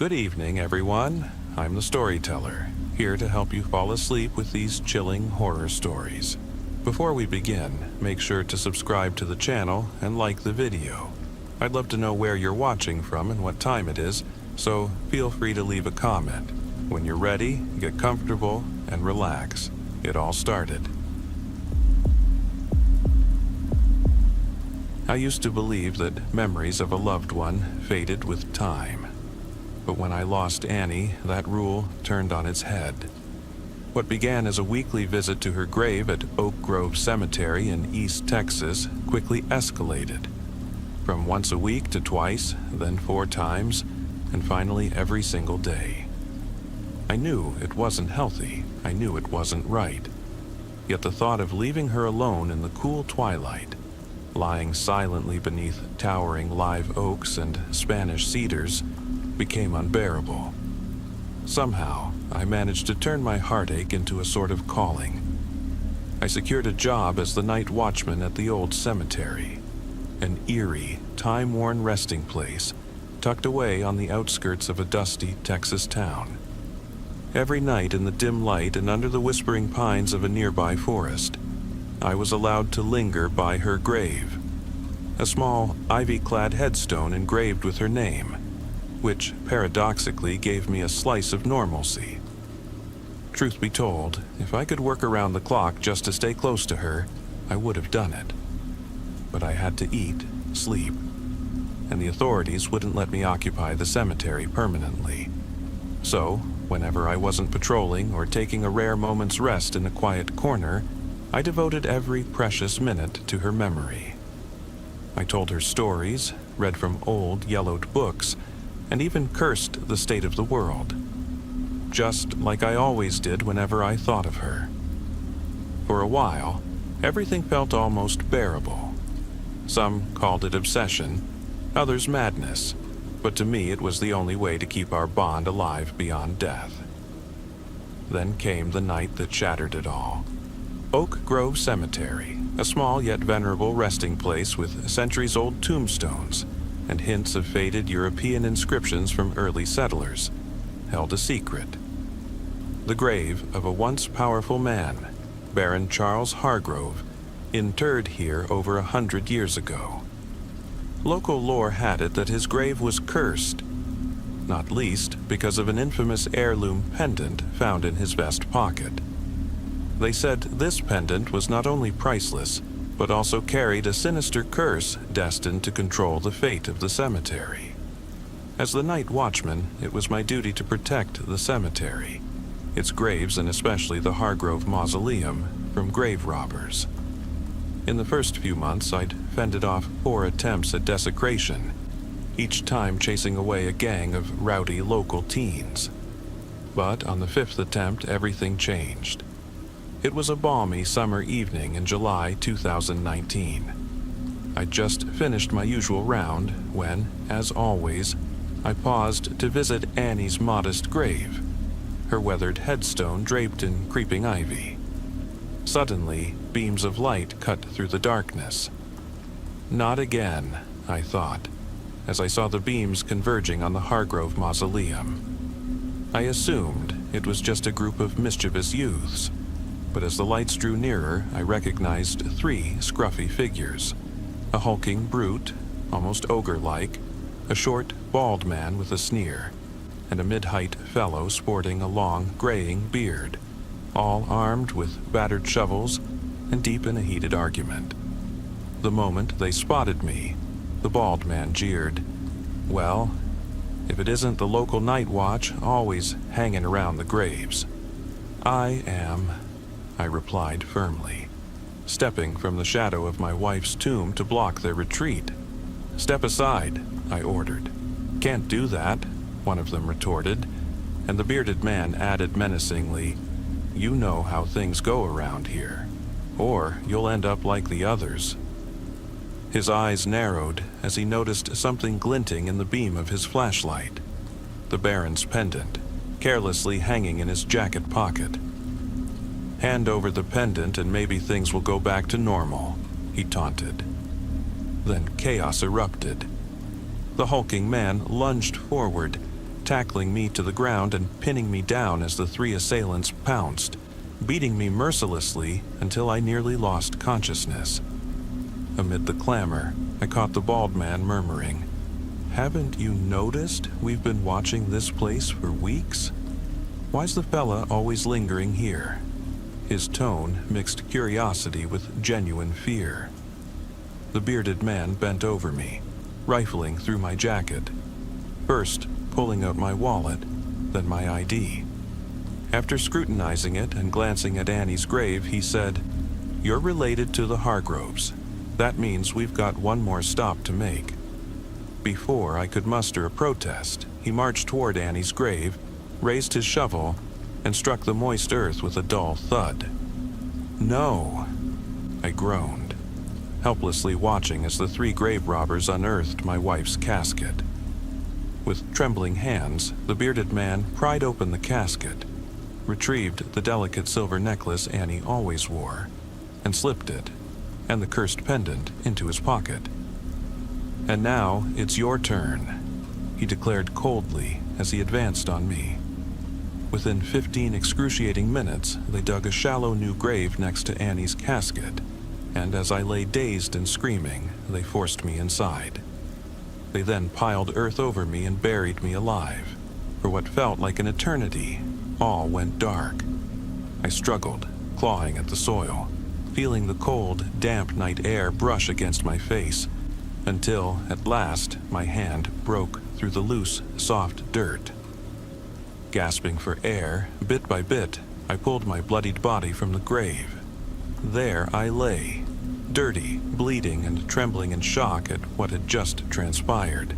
Good evening, everyone. I'm the storyteller, here to help you fall asleep with these chilling horror stories. Before we begin, make sure to subscribe to the channel and like the video. I'd love to know where you're watching from and what time it is, so feel free to leave a comment. When you're ready, get comfortable and relax. It all started. I used to believe that memories of a loved one faded with time. But when I lost Annie, that rule turned on its head. What began as a weekly visit to her grave at Oak Grove Cemetery in East Texas quickly escalated. From once a week to twice, then 4 times, and finally every single day. I knew it wasn't healthy. I knew it wasn't right. Yet the thought of leaving her alone in the cool twilight, lying silently beneath towering live oaks and Spanish cedars, became unbearable. Somehow, I managed to turn my heartache into a sort of calling. I secured a job as the night watchman at the old cemetery, an eerie, time-worn resting place tucked away on the outskirts of a dusty Texas town. Every night in the dim light and under the whispering pines of a nearby forest, I was allowed to linger by her grave, a small, ivy-clad headstone engraved with her name, which paradoxically gave me a slice of normalcy. Truth be told, if I could work around the clock just to stay close to her, I would have done it. But I had to eat, sleep, and the authorities wouldn't let me occupy the cemetery permanently. So, whenever I wasn't patrolling or taking a rare moment's rest in a quiet corner, I devoted every precious minute to her memory. I told her stories, read from old, yellowed books, and even cursed the state of the world, just like I always did whenever I thought of her. For a while, everything felt almost bearable. Some called it obsession, others madness, but to me it was the only way to keep our bond alive beyond death. Then came the night that shattered it all. Oak Grove Cemetery, a small yet venerable resting place with centuries-old tombstones and hints of faded European inscriptions from early settlers, held a secret. The grave of a once powerful man, Baron Charles Hargrove, interred here over 100 years ago. Local lore had it that his grave was cursed, not least because of an infamous heirloom pendant found in his vest pocket. They said this pendant was not only priceless, but also carried a sinister curse destined to control the fate of the cemetery. As the night watchman, it was my duty to protect the cemetery, its graves and especially the Hargrove Mausoleum, from grave robbers. In the first few months, I'd fended off 4 attempts at desecration, each time chasing away a gang of rowdy local teens. But on the 5th attempt, everything changed. It was a balmy summer evening in July 2019. I'd just finished my usual round when, as always, I paused to visit Annie's modest grave, her weathered headstone draped in creeping ivy. Suddenly, beams of light cut through the darkness. Not again, I thought, as I saw the beams converging on the Hargrove Mausoleum. I assumed it was just a group of mischievous youths, but as the lights drew nearer, I recognized 3 scruffy figures. A hulking brute, almost ogre-like, a short, bald man with a sneer, and a mid-height fellow sporting a long, graying beard, all armed with battered shovels and deep in a heated argument. The moment they spotted me, the bald man jeered, "Well, if it isn't the local night watch always hanging around the graves." "I am," I replied firmly, stepping from the shadow of my wife's tomb to block their retreat. "Step aside," I ordered. "Can't do that," one of them retorted, and the bearded man added menacingly, "You know how things go around here, or you'll end up like the others." His eyes narrowed as he noticed something glinting in the beam of his flashlight, the Baron's pendant, carelessly hanging in his jacket pocket. "Hand over the pendant and maybe things will go back to normal," he taunted. Then chaos erupted. The hulking man lunged forward, tackling me to the ground and pinning me down as the three assailants pounced, beating me mercilessly until I nearly lost consciousness. Amid the clamor, I caught the bald man murmuring, "Haven't you noticed we've been watching this place for weeks? Why's the fella always lingering here?" His tone mixed curiosity with genuine fear. The bearded man bent over me, rifling through my jacket, first pulling out my wallet, then my ID. After scrutinizing it and glancing at Annie's grave, he said, "You're related to the Hargroves. That means we've got one more stop to make." Before I could muster a protest, he marched toward Annie's grave, raised his shovel, and struck the moist earth with a dull thud. "No," I groaned, helplessly watching as the three grave robbers unearthed my wife's casket. With trembling hands, the bearded man pried open the casket, retrieved the delicate silver necklace Annie always wore, and slipped it, and the cursed pendant, into his pocket. "And now it's your turn," he declared coldly as he advanced on me. Within 15 excruciating minutes, they dug a shallow new grave next to Annie's casket, and as I lay dazed and screaming, they forced me inside. They then piled earth over me and buried me alive. For what felt like an eternity, all went dark. I struggled, clawing at the soil, feeling the cold, damp night air brush against my face, until, at last, my hand broke through the loose, soft dirt. Gasping for air, bit by bit, I pulled my bloodied body from the grave. There I lay, dirty, bleeding, and trembling in shock at what had just transpired.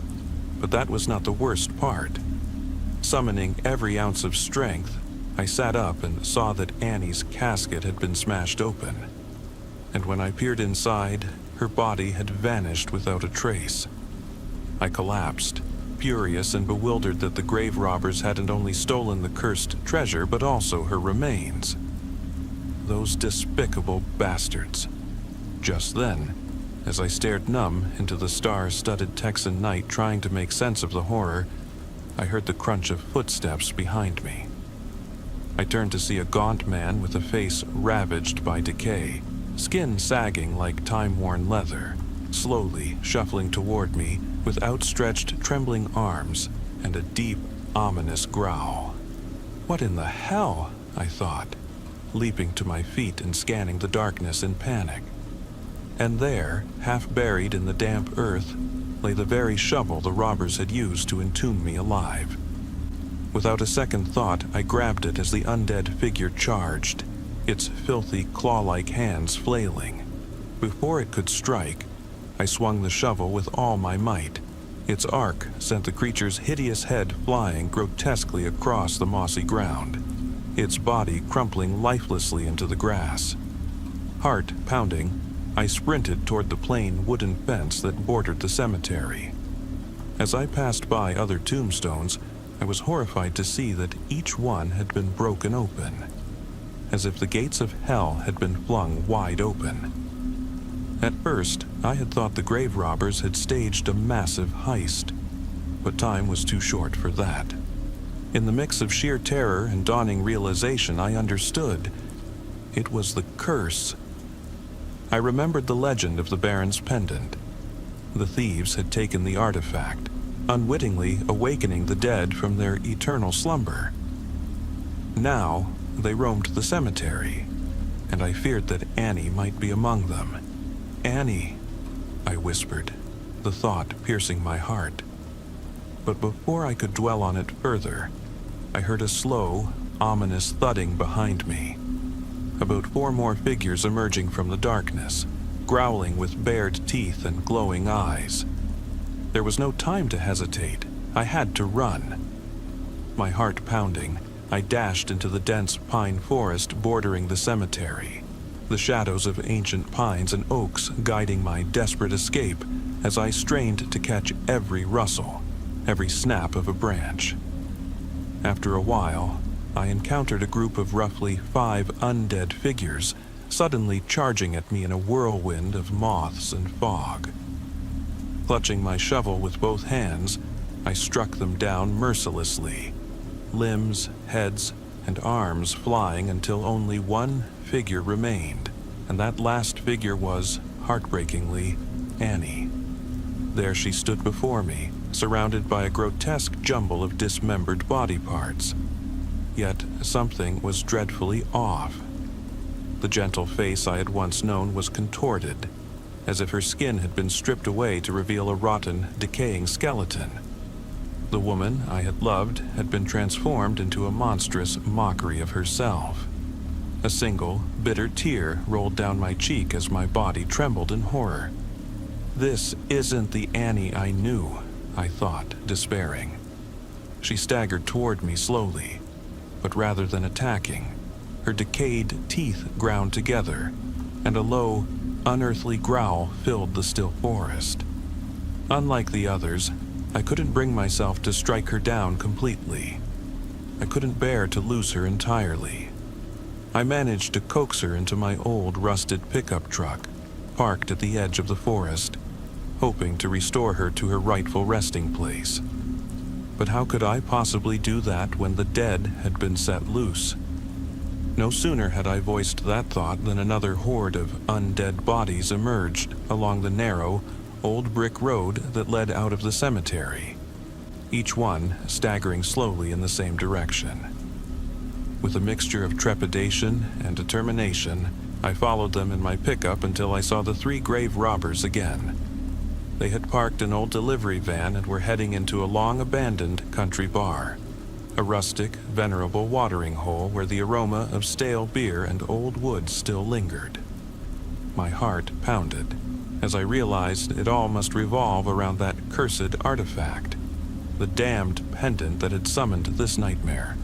But that was not the worst part. Summoning every ounce of strength, I sat up and saw that Annie's casket had been smashed open. And when I peered inside, her body had vanished without a trace. I collapsed, furious and bewildered that the grave robbers hadn't only stolen the cursed treasure, but also her remains. Those despicable bastards. Just then, as I stared numb into the star-studded Texan night trying to make sense of the horror, I heard the crunch of footsteps behind me. I turned to see a gaunt man with a face ravaged by decay, skin sagging like time-worn leather, slowly shuffling toward me with outstretched, trembling arms and a deep, ominous growl. What in the hell? I thought, leaping to my feet and scanning the darkness in panic. And there, half buried in the damp earth, lay the very shovel the robbers had used to entomb me alive. Without a second thought, I grabbed it as the undead figure charged, its filthy, claw-like hands flailing. Before it could strike, I swung the shovel with all my might. Its arc sent the creature's hideous head flying grotesquely across the mossy ground, its body crumpling lifelessly into the grass. Heart pounding, I sprinted toward the plain wooden fence that bordered the cemetery. As I passed by other tombstones, I was horrified to see that each one had been broken open, as if the gates of hell had been flung wide open. At first, I had thought the grave robbers had staged a massive heist, but time was too short for that. In the mix of sheer terror and dawning realization, I understood. It was the curse. I remembered the legend of the Baron's pendant. The thieves had taken the artifact, unwittingly awakening the dead from their eternal slumber. Now, they roamed the cemetery, and I feared that Annie might be among them. "Annie," I whispered, the thought piercing my heart. But before I could dwell on it further, I heard a slow, ominous thudding behind me. About 4 more figures emerging from the darkness, growling with bared teeth and glowing eyes. There was no time to hesitate. I had to run. My heart pounding, I dashed into the dense pine forest bordering the cemetery, the shadows of ancient pines and oaks guiding my desperate escape as I strained to catch every rustle, every snap of a branch. After a while, I encountered a group of roughly 5 undead figures, suddenly charging at me in a whirlwind of moths and fog. Clutching my shovel with both hands, I struck them down mercilessly, limbs, heads, and arms flying until only one figure remained, and that last figure was, heartbreakingly, Annie. There she stood before me, surrounded by a grotesque jumble of dismembered body parts. Yet something was dreadfully off. The gentle face I had once known was contorted, as if her skin had been stripped away to reveal a rotten, decaying skeleton. The woman I had loved had been transformed into a monstrous mockery of herself. A single, bitter tear rolled down my cheek as my body trembled in horror. This isn't the Annie I knew, I thought, despairing. She staggered toward me slowly, but rather than attacking, her decayed teeth ground together, and a low, unearthly growl filled the still forest. Unlike the others, I couldn't bring myself to strike her down completely. I couldn't bear to lose her entirely. I managed to coax her into my old rusted pickup truck, parked at the edge of the forest, hoping to restore her to her rightful resting place. But how could I possibly do that when the dead had been set loose? No sooner had I voiced that thought than another horde of undead bodies emerged along the narrow, old brick road that led out of the cemetery, each one staggering slowly in the same direction. With a mixture of trepidation and determination, I followed them in my pickup until I saw the 3 grave robbers again. They had parked an old delivery van and were heading into a long-abandoned country bar, a rustic, venerable watering hole where the aroma of stale beer and old wood still lingered. My heart pounded as I realized it all must revolve around that cursed artifact, the damned pendant that had summoned this nightmare.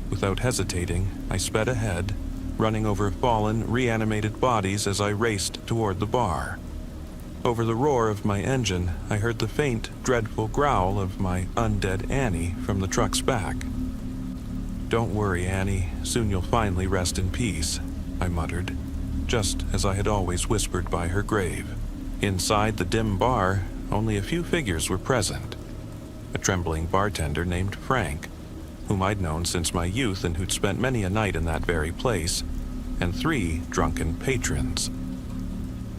Without hesitating, I sped ahead, running over fallen, reanimated bodies as I raced toward the bar. Over the roar of my engine, I heard the faint, dreadful growl of my undead Annie from the truck's back. "Don't worry, Annie. Soon you'll finally rest in peace," I muttered, just as I had always whispered by her grave. Inside the dim bar, only a few figures were present. A trembling bartender named Frank, whom I'd known since my youth and who'd spent many a night in that very place, and 3 drunken patrons.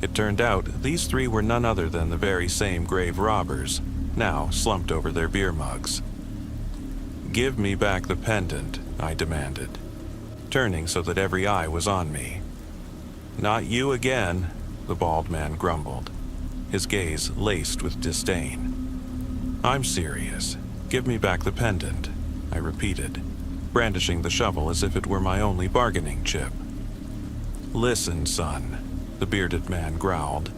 It turned out these 3 were none other than the very same grave robbers, now slumped over their beer mugs. "Give me back the pendant," I demanded, turning so that every eye was on me. "Not you again," the bald man grumbled, his gaze laced with disdain. "I'm serious. Give me back the pendant," I repeated, brandishing the shovel as if it were my only bargaining chip. "Listen, son," the bearded man growled.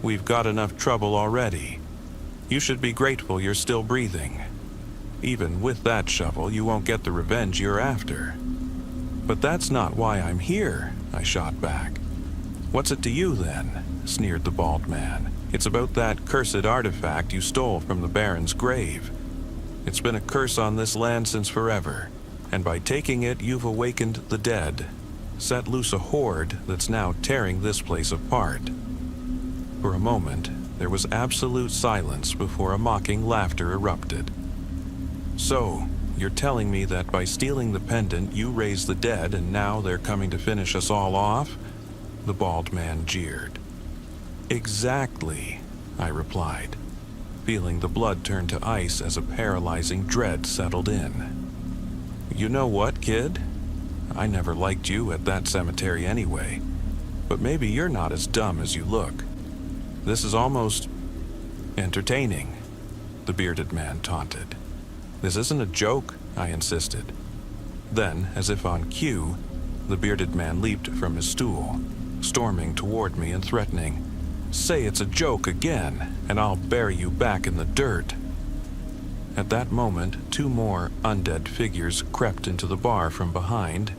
"We've got enough trouble already. You should be grateful you're still breathing. Even with that shovel, you won't get the revenge you're after." "But that's not why I'm here," I shot back. "What's it to you, then?" sneered the bald man. "It's about that cursed artifact you stole from the Baron's grave. It's been a curse on this land since forever, and by taking it, you've awakened the dead, set loose a horde that's now tearing this place apart." For a moment, there was absolute silence before a mocking laughter erupted. "So, you're telling me that by stealing the pendant, you raised the dead and now they're coming to finish us all off?" the bald man jeered. "Exactly," I replied, feeling the blood turn to ice as a paralyzing dread settled in. "You know what, kid? I never liked you at that cemetery anyway, but maybe you're not as dumb as you look. This is almost entertaining," the bearded man taunted. "This isn't a joke," I insisted. Then, as if on cue, the bearded man leaped from his stool, storming toward me and threatening, "Say it's a joke again, and I'll bury you back in the dirt." At that moment, 2 more undead figures crept into the bar from behind,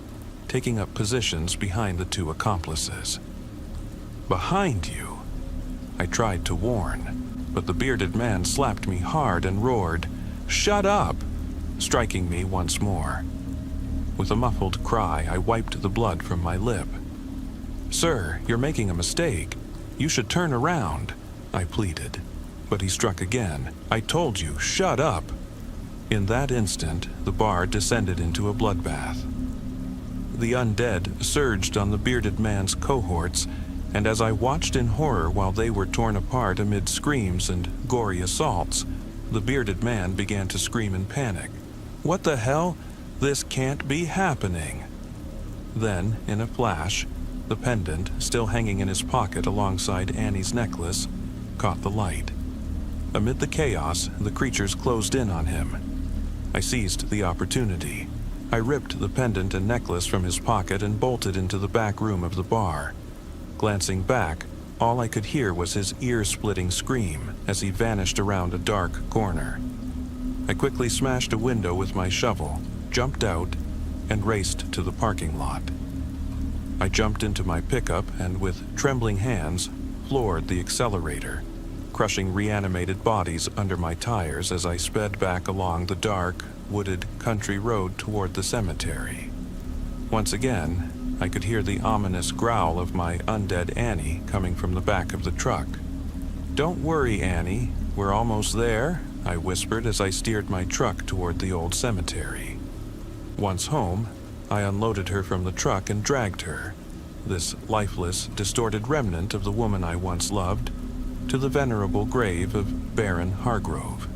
taking up positions behind the 2 accomplices. "Behind you?" I tried to warn, but the bearded man slapped me hard and roared, "Shut up!" striking me once more. With a muffled cry, I wiped the blood from my lip. "Sir, you're making a mistake. You should turn around," I pleaded, But he struck again. "I told you, shut up!" In that instant, the bar descended into a bloodbath. The undead surged on the bearded man's cohorts, and as I watched in horror while they were torn apart amid screams and gory assaults, the bearded man began to scream in panic. "What the hell? This can't be happening!" Then, in a flash, the pendant, still hanging in his pocket alongside Annie's necklace, caught the light. Amid the chaos, the creatures closed in on him. I seized the opportunity. I ripped the pendant and necklace from his pocket and bolted into the back room of the bar. Glancing back, all I could hear was his ear-splitting scream as he vanished around a dark corner. I quickly smashed a window with my shovel, jumped out, and raced to the parking lot. I jumped into my pickup and, with trembling hands, floored the accelerator, crushing reanimated bodies under my tires as I sped back along the dark, wooded country road toward the cemetery. Once again, I could hear the ominous growl of my undead Annie coming from the back of the truck. "Don't worry, Annie, we're almost there," I whispered as I steered my truck toward the old cemetery. Once home, I unloaded her from the truck and dragged her, this lifeless, distorted remnant of the woman I once loved, to the venerable grave of Baron Hargrove.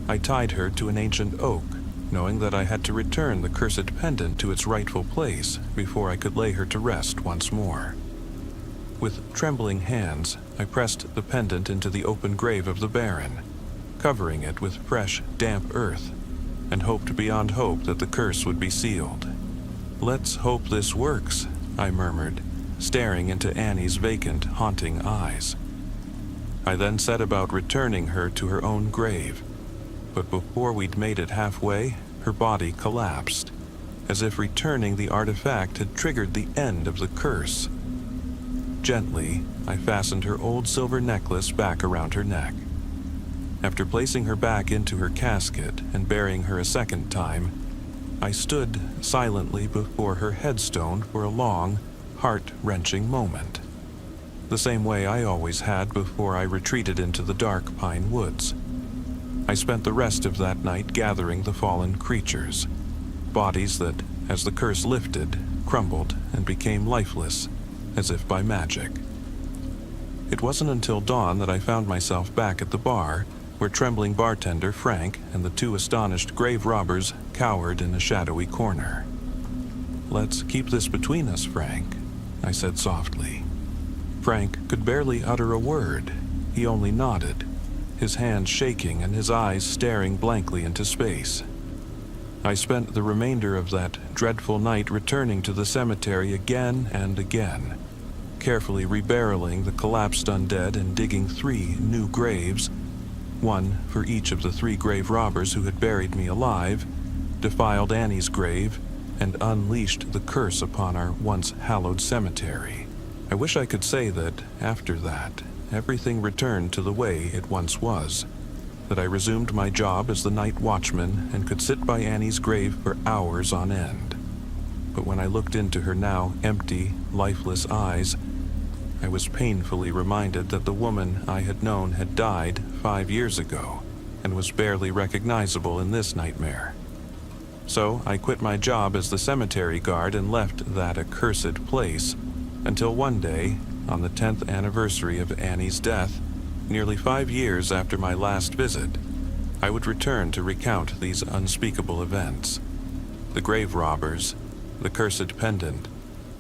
I tied her to an ancient oak, knowing that I had to return the cursed pendant to its rightful place before I could lay her to rest once more. With trembling hands, I pressed the pendant into the open grave of the Baron, covering it with fresh, damp earth, and hoped beyond hope that the curse would be sealed. "Let's hope this works," I murmured, staring into Annie's vacant, haunting eyes. I then set about returning her to her own grave, but before we'd made it halfway, her body collapsed, as if returning the artifact had triggered the end of the curse. Gently, I fastened her old silver necklace back around her neck. After placing her back into her casket and burying her a second time, I stood silently before her headstone for a long, heart-wrenching moment. The same way I always had before I retreated into the dark pine woods. I spent the rest of that night gathering the fallen creatures, bodies that, as the curse lifted, crumbled and became lifeless, as if by magic. It wasn't until dawn that I found myself back at the bar, where trembling bartender Frank and the two astonished grave robbers cowered in a shadowy corner. "Let's keep this between us, Frank," I said softly. Frank could barely utter a word. He only nodded, his hands shaking and his eyes staring blankly into space. I spent the remainder of that dreadful night returning to the cemetery again and again, carefully rebarreling the collapsed undead and digging 3 new graves, one for each of the 3 grave robbers who had buried me alive, defiled Annie's grave, and unleashed the curse upon our once hallowed cemetery. I wish I could say that, after that, everything returned to the way it once was, that I resumed my job as the night watchman and could sit by Annie's grave for hours on end. But when I looked into her now empty, lifeless eyes, I was painfully reminded that the woman I had known had died 5 years ago and was barely recognizable in this nightmare. So I quit my job as the cemetery guard and left that accursed place until one day, on the 10th anniversary of Annie's death, nearly 5 years after my last visit, I would return to recount these unspeakable events. The grave robbers, the cursed pendant,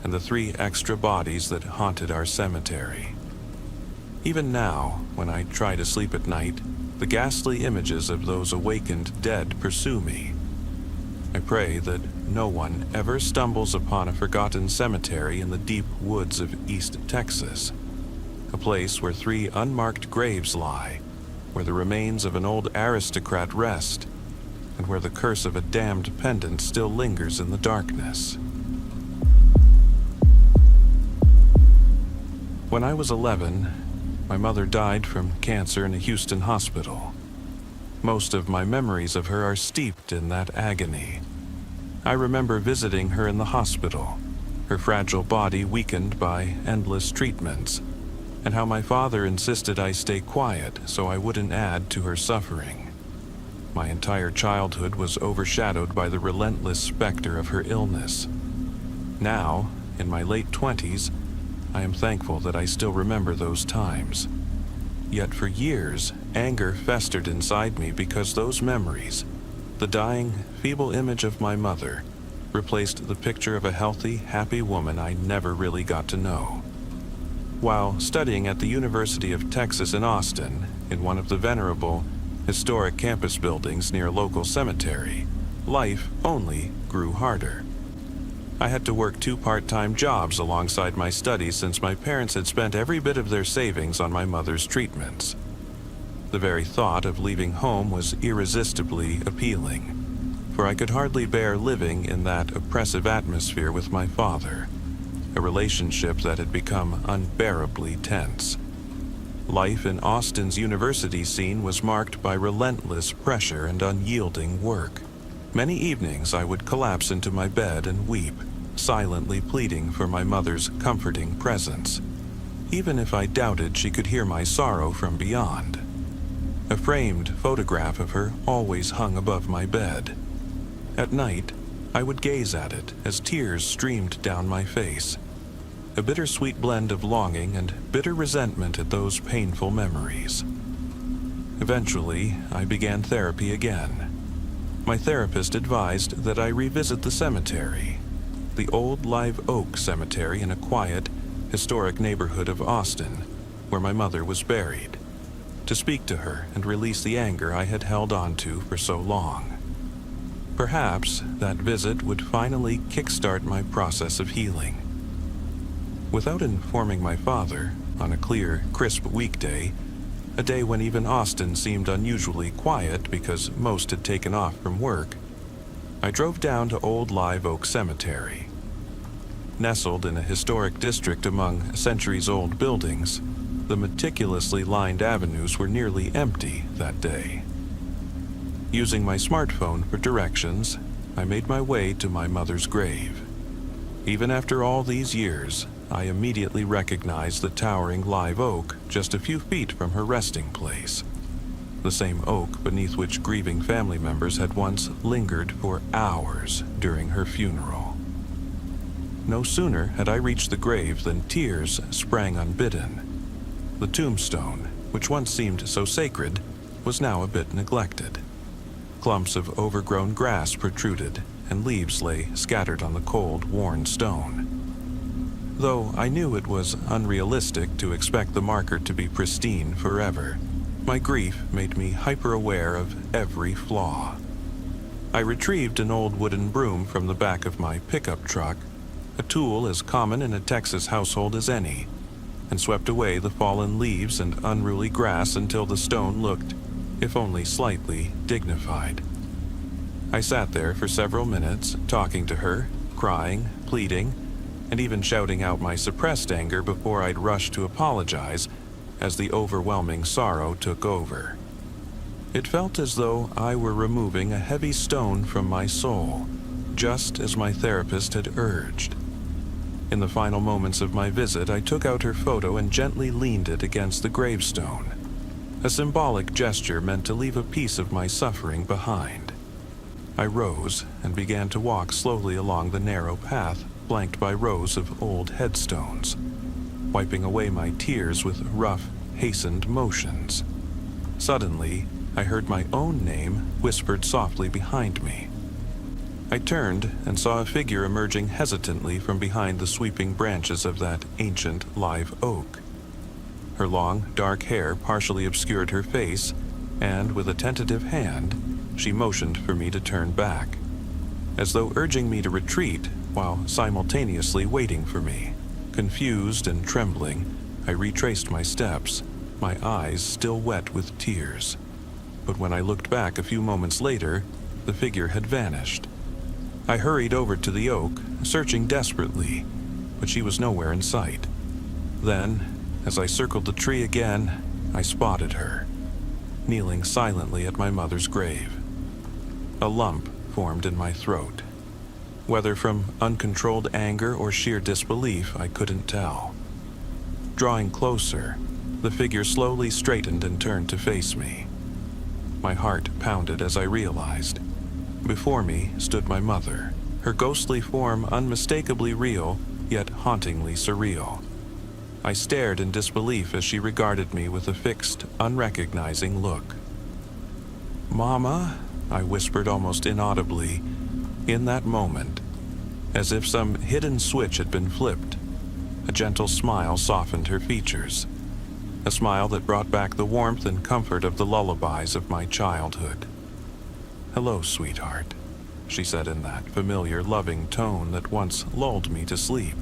and the 3 extra bodies that haunted our cemetery. Even now, when I try to sleep at night, the ghastly images of those awakened dead pursue me. I pray that no one ever stumbles upon a forgotten cemetery in the deep woods of East Texas, a place where 3 unmarked graves lie, where the remains of an old aristocrat rest, and where the curse of a damned pendant still lingers in the darkness. When I was 11, my mother died from cancer in a Houston hospital. Most of my memories of her are steeped in that agony. I remember visiting her in the hospital, her fragile body weakened by endless treatments, and how my father insisted I stay quiet so I wouldn't add to her suffering. My entire childhood was overshadowed by the relentless specter of her illness. Now, in my late 20s, I am thankful that I still remember those times. Yet for years, anger festered inside me because those memories, the dying, feeble image of my mother, replaced the picture of a healthy, happy woman I never really got to know. While studying at the University of Texas in Austin, in one of the venerable, historic campus buildings near a local cemetery, life only grew harder. I had to work 2 part-time jobs alongside my studies since my parents had spent every bit of their savings on my mother's treatments. The very thought of leaving home was irresistibly appealing, for I could hardly bear living in that oppressive atmosphere with my father, a relationship that had become unbearably tense. Life in Austin's university scene was marked by relentless pressure and unyielding work. Many evenings I would collapse into my bed and weep, silently pleading for my mother's comforting presence, even if I doubted she could hear my sorrow from beyond. A framed photograph of her always hung above my bed. At night, I would gaze at it as tears streamed down my face, a bittersweet blend of longing and bitter resentment at those painful memories. Eventually, I began therapy again. My therapist advised that I revisit the cemetery, the old live oak cemetery in a quiet, historic neighborhood of Austin, where my mother was buried, to speak to her and release the anger I had held on to for so long. Perhaps that visit would finally kickstart my process of healing. Without informing my father, on a clear, crisp weekday, a day when even Austin seemed unusually quiet because most had taken off from work, I drove down to Old Live Oak Cemetery. Nestled in a historic district among centuries-old buildings, the meticulously lined avenues were nearly empty that day. Using my smartphone for directions, I made my way to my mother's grave. Even after all these years, I immediately recognized the towering live oak just a few feet from her resting place, the same oak beneath which grieving family members had once lingered for hours during her funeral. No sooner had I reached the grave than tears sprang unbidden. The tombstone, which once seemed so sacred, was now a bit neglected. Clumps of overgrown grass protruded, and leaves lay scattered on the cold, worn stone. Though I knew it was unrealistic to expect the marker to be pristine forever, my grief made me hyper-aware of every flaw. I retrieved an old wooden broom from the back of my pickup truck, a tool as common in a Texas household as any, and swept away the fallen leaves and unruly grass until the stone looked, if only slightly, dignified. I sat there for several minutes, talking to her, crying, pleading, and even shouting out my suppressed anger before I'd rush to apologize as the overwhelming sorrow took over. It felt as though I were removing a heavy stone from my soul, just as my therapist had urged. In the final moments of my visit, I took out her photo and gently leaned it against the gravestone, a symbolic gesture meant to leave a piece of my suffering behind. I rose and began to walk slowly along the narrow path flanked by rows of old headstones, wiping away my tears with rough, hastened motions. Suddenly, I heard my own name whispered softly behind me. I turned and saw a figure emerging hesitantly from behind the sweeping branches of that ancient live oak. Her long, dark hair partially obscured her face, and with a tentative hand, she motioned for me to turn back, as though urging me to retreat while simultaneously waiting for me. Confused and trembling, I retraced my steps, my eyes still wet with tears. But when I looked back a few moments later, the figure had vanished. I hurried over to the oak, searching desperately, but she was nowhere in sight. Then, as I circled the tree again, I spotted her, kneeling silently at my mother's grave. A lump formed in my throat. Whether from uncontrolled anger or sheer disbelief, I couldn't tell. Drawing closer, the figure slowly straightened and turned to face me. My heart pounded as I realized. Before me stood my mother, her ghostly form unmistakably real, yet hauntingly surreal. I stared in disbelief as she regarded me with a fixed, unrecognizing look. "Mama," I whispered almost inaudibly. In that moment, as if some hidden switch had been flipped, a gentle smile softened her features. A smile that brought back the warmth and comfort of the lullabies of my childhood. "Hello, sweetheart," she said in that familiar, loving tone that once lulled me to sleep.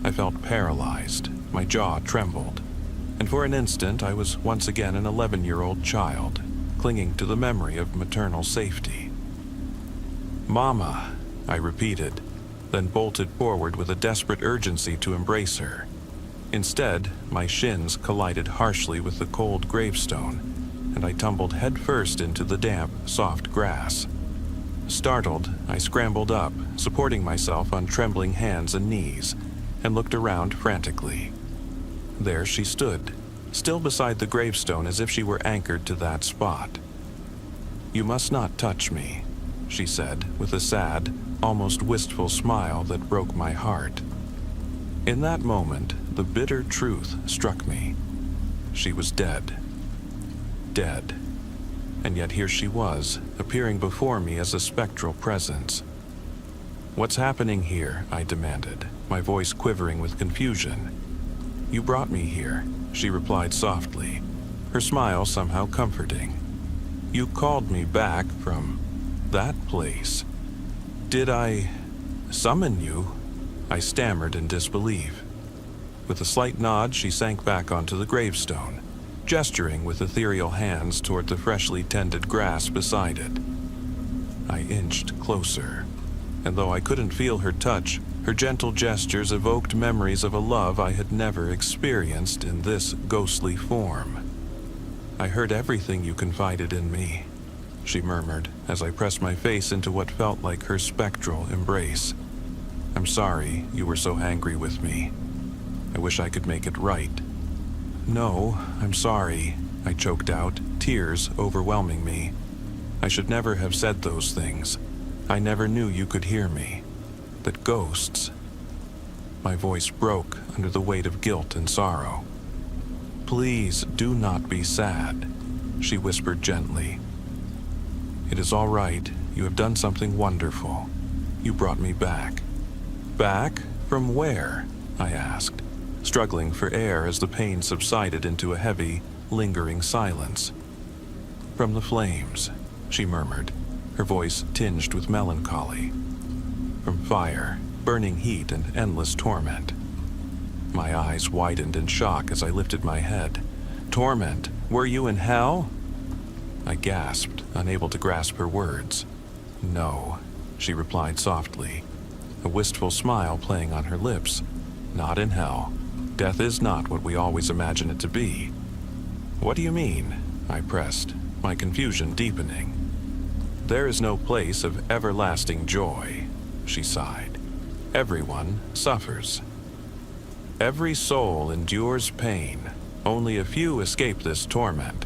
I felt paralyzed, my jaw trembled, and for an instant I was once again an 11-year-old child, clinging to the memory of maternal safety. "Mama," I repeated, then bolted forward with a desperate urgency to embrace her. Instead, my shins collided harshly with the cold gravestone, and I tumbled headfirst into the damp, soft grass. Startled, I scrambled up, supporting myself on trembling hands and knees, and looked around frantically. There she stood, still beside the gravestone as if she were anchored to that spot. "You must not touch me," she said, with a sad, almost wistful smile that broke my heart. In that moment, the bitter truth struck me. She was dead. Dead. And yet here she was, appearing before me as a spectral presence. "What's happening here?" I demanded, my voice quivering with confusion. "You brought me here," she replied softly, her smile somehow comforting. "You called me back from that place. Did I summon you?" I stammered in disbelief. With a slight nod, she sank back onto the gravestone, gesturing with ethereal hands toward the freshly tended grass beside it. I inched closer, and though I couldn't feel her touch, her gentle gestures evoked memories of a love I had never experienced in this ghostly form. "I heard everything you confided in me," she murmured as I pressed my face into what felt like her spectral embrace. "I'm sorry you were so angry with me. I wish I could make it right." "No, I'm sorry," I choked out, tears overwhelming me. "I should never have said those things. I never knew you could hear me. That ghosts..." My voice broke under the weight of guilt and sorrow. "Please do not be sad," she whispered gently. "It is all right. You have done something wonderful. You brought me back." "Back? From where?" I asked, struggling for air as the pain subsided into a heavy, lingering silence. "From the flames," she murmured, her voice tinged with melancholy. "From fire, burning heat, and endless torment." My eyes widened in shock as I lifted my head. "Torment? Were you in hell?" I gasped, unable to grasp her words. "No," she replied softly, a wistful smile playing on her lips. "Not in hell. Death is not what we always imagine it to be." "What do you mean?" I pressed, my confusion deepening. "There is no place of everlasting joy," she sighed. "Everyone suffers. Every soul endures pain. Only a few escape this torment,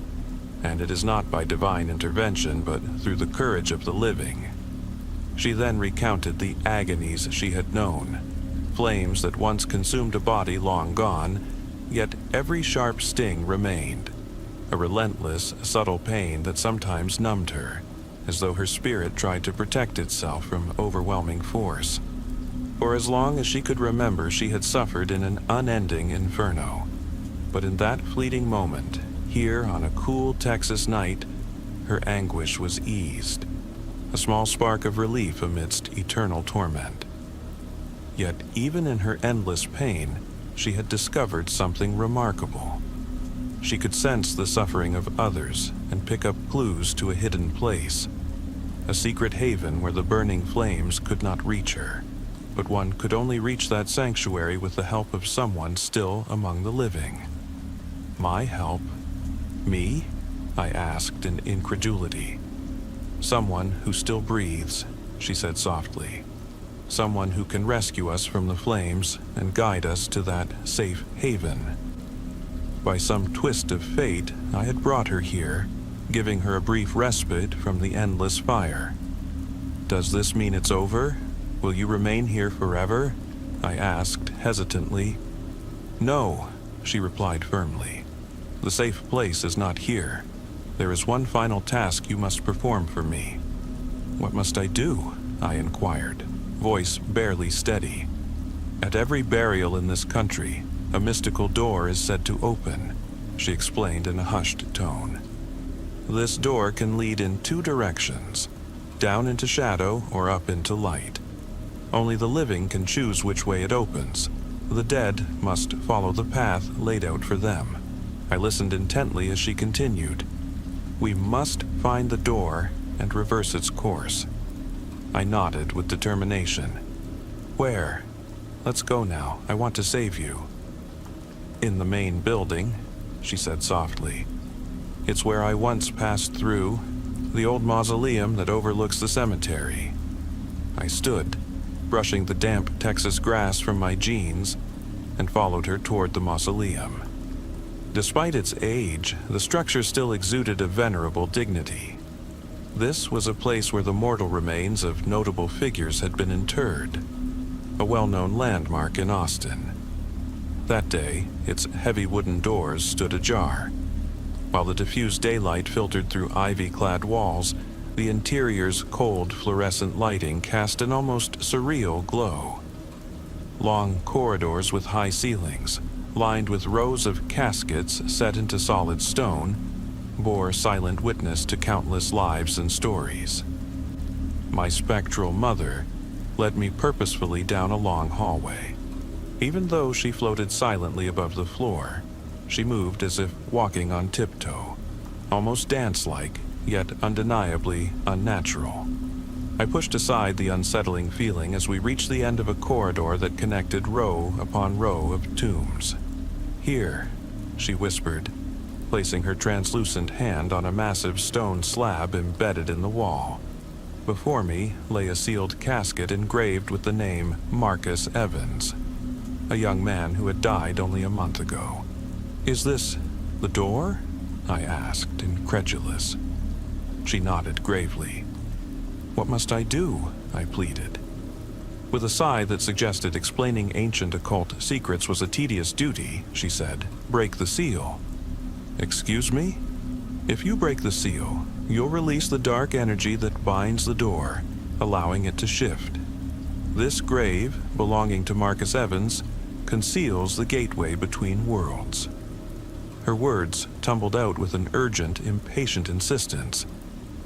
and it is not by divine intervention but through the courage of the living." She then recounted the agonies she had known, flames that once consumed a body long gone, yet every sharp sting remained, a relentless, subtle pain that sometimes numbed her, as though her spirit tried to protect itself from overwhelming force. For as long as she could remember, she had suffered in an unending inferno. But in that fleeting moment, here on a cool Texas night, her anguish was eased, a small spark of relief amidst eternal torment. Yet even in her endless pain, she had discovered something remarkable. She could sense the suffering of others and pick up clues to a hidden place, a secret haven where the burning flames could not reach her. But one could only reach that sanctuary with the help of someone still among the living. "My help? Me?" I asked in incredulity. "Someone who still breathes," she said softly. someone who can rescue us from the flames and guide us to that safe haven. By some twist of fate, I had brought her here, giving her a brief respite from the endless fire. Does this mean it's over? Will you remain here forever? I asked hesitantly. No, she replied firmly. The safe place is not here. There is one final task you must perform for me. What must I do? I inquired, voice barely steady. At every burial in this country, a mystical door is said to open, she explained in a hushed tone. This door can lead in two directions, down into shadow or up into light. Only the living can choose which way it opens. The dead must follow the path laid out for them. I listened intently as she continued. We must find the door and reverse its course. I nodded with determination. Where? Let's go now. I want to save you. In the main building, she said softly. It's where I once passed through, the old mausoleum that overlooks the cemetery. I stood, brushing the damp Texas grass from my jeans, and followed her toward the mausoleum. Despite its age, the structure still exuded a venerable dignity. This was a place where the mortal remains of notable figures had been interred, a well-known landmark in Austin. That day, its heavy wooden doors stood ajar. While the diffused daylight filtered through ivy-clad walls, the interior's cold fluorescent lighting cast an almost surreal glow. Long corridors with high ceilings, lined with rows of caskets set into solid stone, bore silent witness to countless lives and stories. My spectral mother led me purposefully down a long hallway. Even though she floated silently above the floor, she moved as if walking on tiptoe, almost dance-like, yet undeniably unnatural. I pushed aside the unsettling feeling as we reached the end of a corridor that connected row upon row of tombs. Here, she whispered, placing her translucent hand on a massive stone slab embedded in the wall. Before me lay a sealed casket engraved with the name Marcus Evans, a young man who had died only a month ago. Is this the door? I asked, incredulous. She nodded gravely. What must I do? I pleaded. With a sigh that suggested explaining ancient occult secrets was a tedious duty, she said, break the seal. Excuse me? If you break the seal, you'll release the dark energy that binds the door, allowing it to shift. This grave, belonging to Marcus Evans, conceals the gateway between worlds. Her words tumbled out with an urgent, impatient insistence,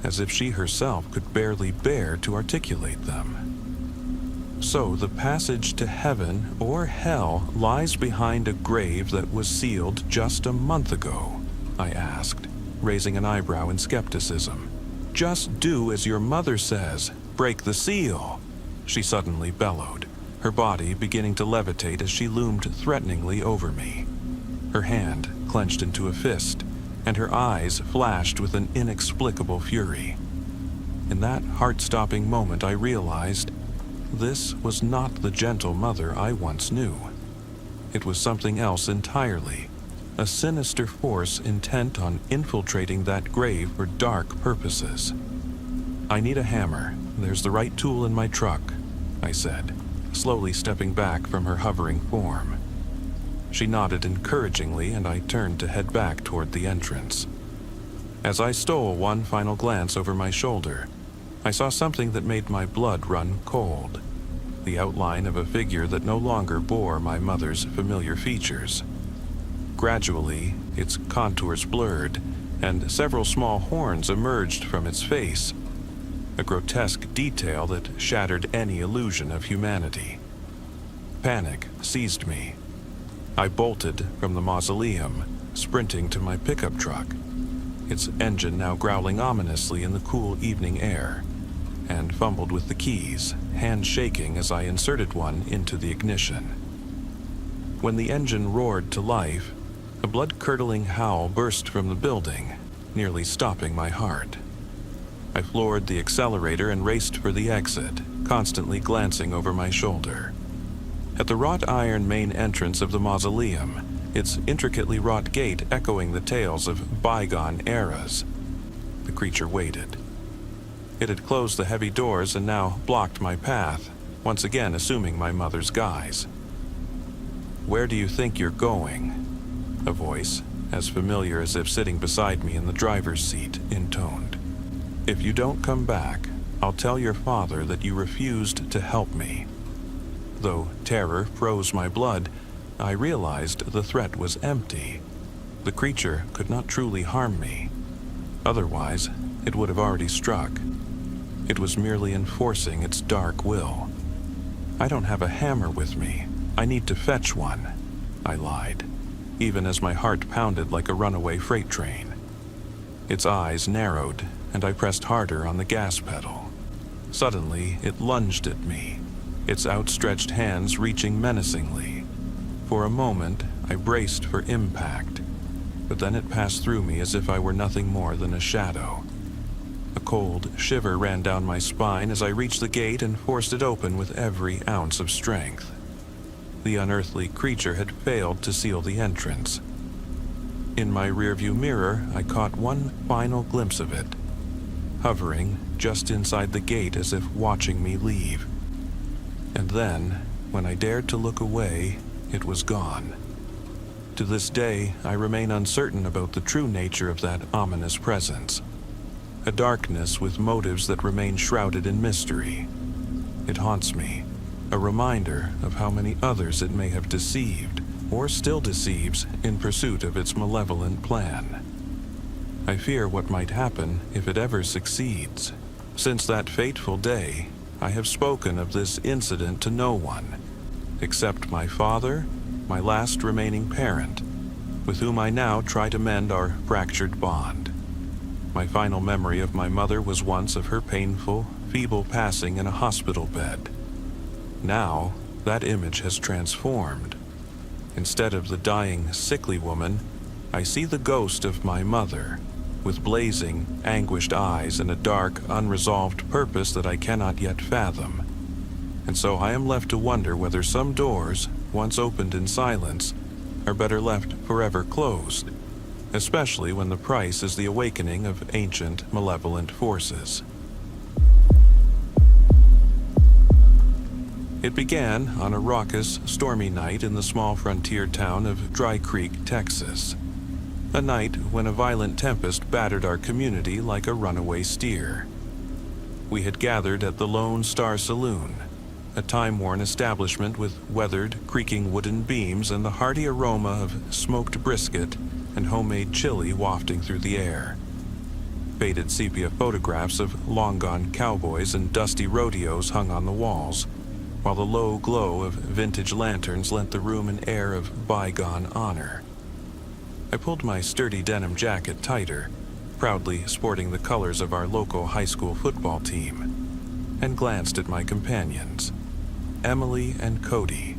as if she herself could barely bear to articulate them. So the passage to heaven or hell lies behind a grave that was sealed just a month ago, I asked, raising an eyebrow in skepticism. Just do as your mother says. Break the seal, she suddenly bellowed, her body beginning to levitate as she loomed threateningly over me. Her hand clenched into a fist, and her eyes flashed with an inexplicable fury. In that heart-stopping moment I realized this was not the gentle mother I once knew. It was something else entirely, a sinister force intent on infiltrating that grave for dark purposes. I need a hammer. There's the right tool in my truck, I said, slowly stepping back from her hovering form. She nodded encouragingly, and I turned to head back toward the entrance. As I stole one final glance over my shoulder, I saw something that made my blood run cold, the outline of a figure that no longer bore my mother's familiar features. Gradually, its contours blurred, and several small horns emerged from its face, a grotesque detail that shattered any illusion of humanity. Panic seized me. I bolted from the mausoleum, sprinting to my pickup truck, its engine now growling ominously in the cool evening air, and fumbled with the keys, hand shaking as I inserted one into the ignition. When the engine roared to life, a blood-curdling howl burst from the building, nearly stopping my heart. I floored the accelerator and raced for the exit, constantly glancing over my shoulder. At the wrought iron main entrance of the mausoleum, its intricately wrought gate echoing the tales of bygone eras, the creature waited. It had closed the heavy doors and now blocked my path, once again assuming my mother's guise. "Where do you think you're going?" A voice, as familiar as if sitting beside me in the driver's seat, intoned. "If you don't come back, I'll tell your father that you refused to help me." Though terror froze my blood, I realized the threat was empty. The creature could not truly harm me. Otherwise, it would have already struck. It was merely enforcing its dark will. "I don't have a hammer with me. I need to fetch one," I lied, even as my heart pounded like a runaway freight train. Its eyes narrowed, and I pressed harder on the gas pedal. Suddenly, it lunged at me, its outstretched hands reaching menacingly. For a moment, I braced for impact, but then it passed through me as if I were nothing more than a shadow. A cold shiver ran down my spine as I reached the gate and forced it open with every ounce of strength. The unearthly creature had failed to seal the entrance. In my rearview mirror, I caught one final glimpse of it, hovering just inside the gate as if watching me leave. And then, when I dared to look away, it was gone. To this day, I remain uncertain about the true nature of that ominous presence. A darkness with motives that remain shrouded in mystery. It haunts me, a reminder of how many others it may have deceived, or still deceives, in pursuit of its malevolent plan. I fear what might happen if it ever succeeds. Since that fateful day, I have spoken of this incident to no one, except my father, my last remaining parent, with whom I now try to mend our fractured bond. My final memory of my mother was once of her painful, feeble passing in a hospital bed. Now, that image has transformed. Instead of the dying, sickly woman, I see the ghost of my mother, with blazing, anguished eyes and a dark, unresolved purpose that I cannot yet fathom. And so I am left to wonder whether some doors, once opened in silence, are better left forever closed, especially when the price is the awakening of ancient, malevolent forces. It began on a raucous, stormy night in the small frontier town of Dry Creek, Texas. A night when a violent tempest battered our community like a runaway steer. We had gathered at the Lone Star Saloon, a time-worn establishment with weathered, creaking wooden beams and the hearty aroma of smoked brisket and homemade chili wafting through the air. Faded sepia photographs of long-gone cowboys and dusty rodeos hung on the walls, while the low glow of vintage lanterns lent the room an air of bygone honor. I pulled my sturdy denim jacket tighter, proudly sporting the colors of our local high school football team, and glanced at my companions, Emily and Cody.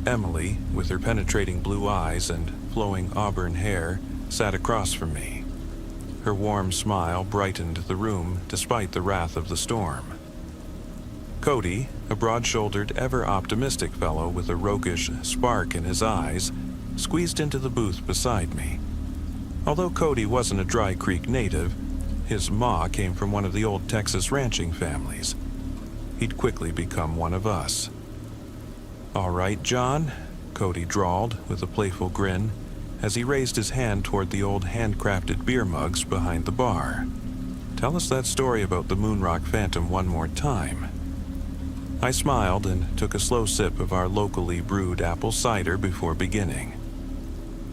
Emily, with her penetrating blue eyes and flowing auburn hair, sat across from me. Her warm smile brightened the room despite the wrath of the storm. Cody, a broad-shouldered, ever-optimistic fellow with a roguish spark in his eyes, squeezed into the booth beside me. Although Cody wasn't a Dry Creek native, his ma came from one of the old Texas ranching families. He'd quickly become one of us. "All right, John," Cody drawled with a playful grin as he raised his hand toward the old handcrafted beer mugs behind the bar. "Tell us that story about the Moonrock Phantom one more time." I smiled and took a slow sip of our locally brewed apple cider before beginning.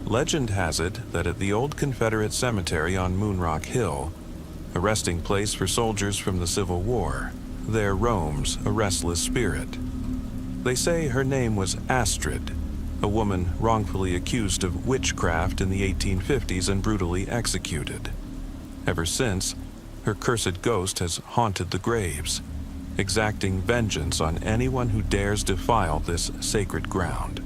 Legend has it that at the old Confederate cemetery on Moonrock Hill, a resting place for soldiers from the Civil War, there roams a restless spirit. They say her name was Astrid, a woman wrongfully accused of witchcraft in the 1850s and brutally executed. Ever since, her cursed ghost has haunted the graves, exacting vengeance on anyone who dares defile this sacred ground.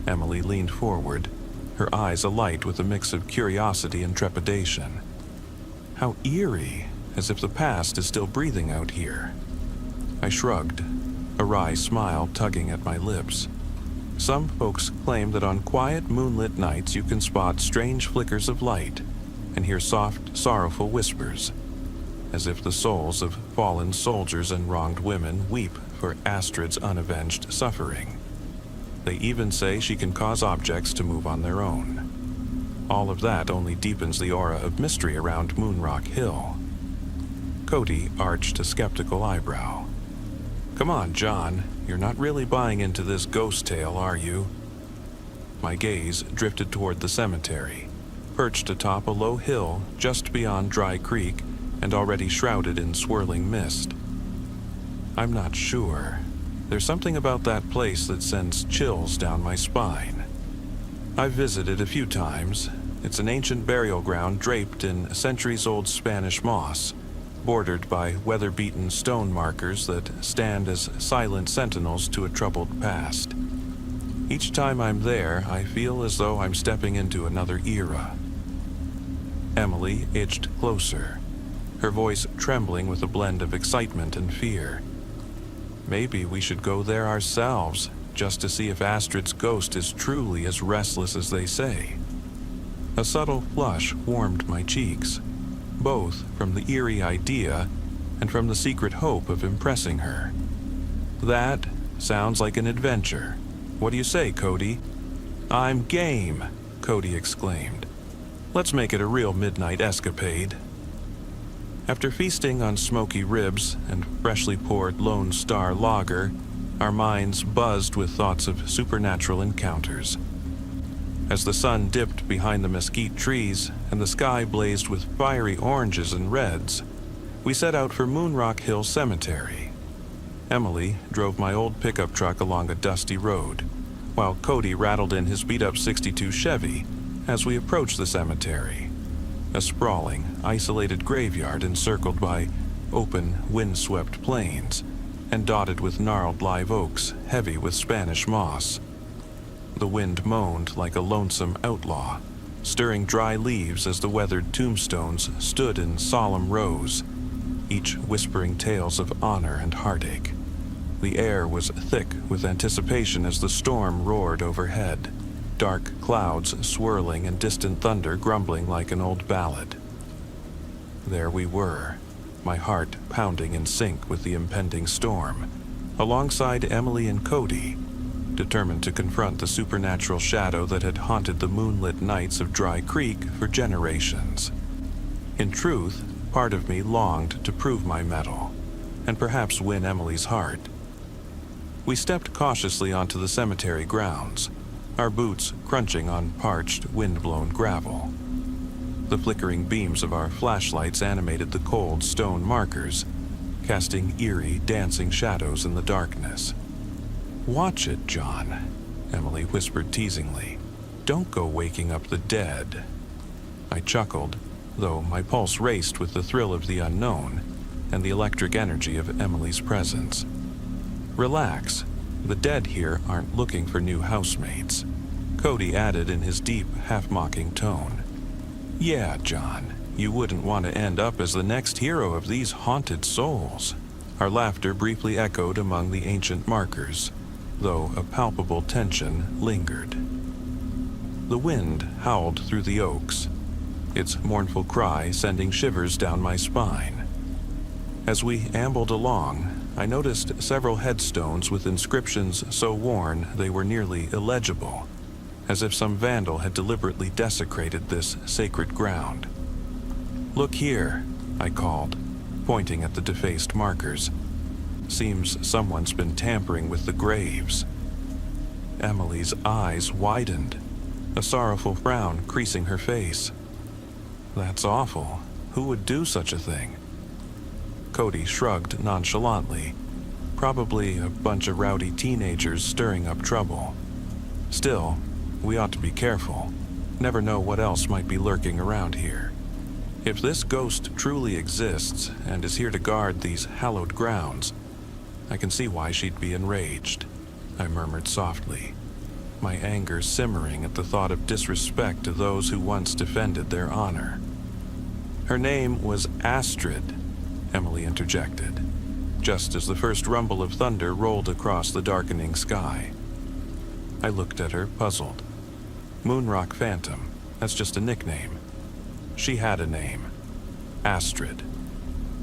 Emily leaned forward, her eyes alight with a mix of curiosity and trepidation. How eerie, as if the past is still breathing out here. I shrugged, a wry smile tugging at my lips. Some folks claim that on quiet moonlit nights you can spot strange flickers of light and hear soft, sorrowful whispers, as if the souls of fallen soldiers and wronged women weep for Astrid's unavenged suffering. They even say she can cause objects to move on their own. All of that only deepens the aura of mystery around Moonrock Hill. Cody arched a skeptical eyebrow. Come on, John, you're not really buying into this ghost tale, are you? My gaze drifted toward the cemetery, perched atop a low hill just beyond Dry Creek and already shrouded in swirling mist. I'm not sure. There's something about that place that sends chills down my spine. I've visited a few times. It's an ancient burial ground draped in centuries-old Spanish moss, bordered by weather-beaten stone markers that stand as silent sentinels to a troubled past. Each time I'm there, I feel as though I'm stepping into another era. Emily edged closer, her voice trembling with a blend of excitement and fear. Maybe we should go there ourselves, just to see if Astrid's ghost is truly as restless as they say. A subtle flush warmed my cheeks, both from the eerie idea and from the secret hope of impressing her. That sounds like an adventure. What do you say, Cody? I'm game, Cody exclaimed. Let's make it a real midnight escapade. After feasting on smoky ribs and freshly poured Lone Star lager, our minds buzzed with thoughts of supernatural encounters. As the sun dipped behind the mesquite trees and the sky blazed with fiery oranges and reds, we set out for Moonrock Hill Cemetery. Emily drove my old pickup truck along a dusty road, while Cody rattled in his beat-up '62 Chevy as we approached the cemetery. A sprawling, isolated graveyard encircled by open, windswept plains and dotted with gnarled live oaks heavy with Spanish moss. The wind moaned like a lonesome outlaw, stirring dry leaves as the weathered tombstones stood in solemn rows, each whispering tales of honor and heartache. The air was thick with anticipation as the storm roared overhead, dark clouds swirling and distant thunder grumbling like an old ballad. There we were, my heart pounding in sync with the impending storm, alongside Emily and Cody, determined to confront the supernatural shadow that had haunted the moonlit nights of Dry Creek for generations. In truth, part of me longed to prove my mettle, and perhaps win Emily's heart. We stepped cautiously onto the cemetery grounds, our boots crunching on parched, wind-blown gravel. The flickering beams of our flashlights animated the cold stone markers, casting eerie, dancing shadows in the darkness. "Watch it, John," Emily whispered teasingly. "Don't go waking up the dead." I chuckled, though my pulse raced with the thrill of the unknown and the electric energy of Emily's presence. "Relax. The dead here aren't looking for new housemates," Cody added in his deep, half-mocking tone. "Yeah, John, you wouldn't want to end up as the next hero of these haunted souls." Our laughter briefly echoed among the ancient markers, though a palpable tension lingered. The wind howled through the oaks, its mournful cry sending shivers down my spine. As we ambled along, I noticed several headstones with inscriptions so worn they were nearly illegible, as if some vandal had deliberately desecrated this sacred ground. "Look here," I called, pointing at the defaced markers. "Seems someone's been tampering with the graves." Emily's eyes widened, a sorrowful frown creasing her face. "That's awful. Who would do such a thing?" Cody shrugged nonchalantly. "Probably a bunch of rowdy teenagers stirring up trouble. Still, we ought to be careful. Never know what else might be lurking around here. If this ghost truly exists and is here to guard these hallowed grounds, I can see why she'd be enraged," I murmured softly, my anger simmering at the thought of disrespect to those who once defended their honor. "Her name was Astrid," Emily interjected. just as the first rumble of thunder rolled across the darkening sky. I looked at her, puzzled. Moonrock Phantom, that's just a nickname. She had a name. Astrid.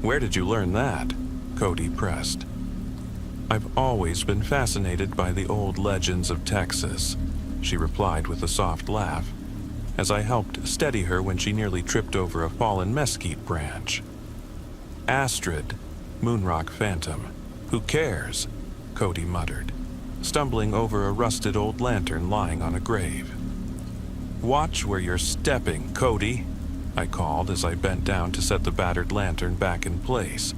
Where did you learn that? Cody pressed. I've always been fascinated by the old legends of Texas, she replied with a soft laugh, as I helped steady her when she nearly tripped over a fallen mesquite branch. Astrid, Moonrock Phantom. Who cares? Cody muttered, stumbling over a rusted old lantern lying on a grave. Watch where you're stepping, Cody, I called as I bent down to set the battered lantern back in place.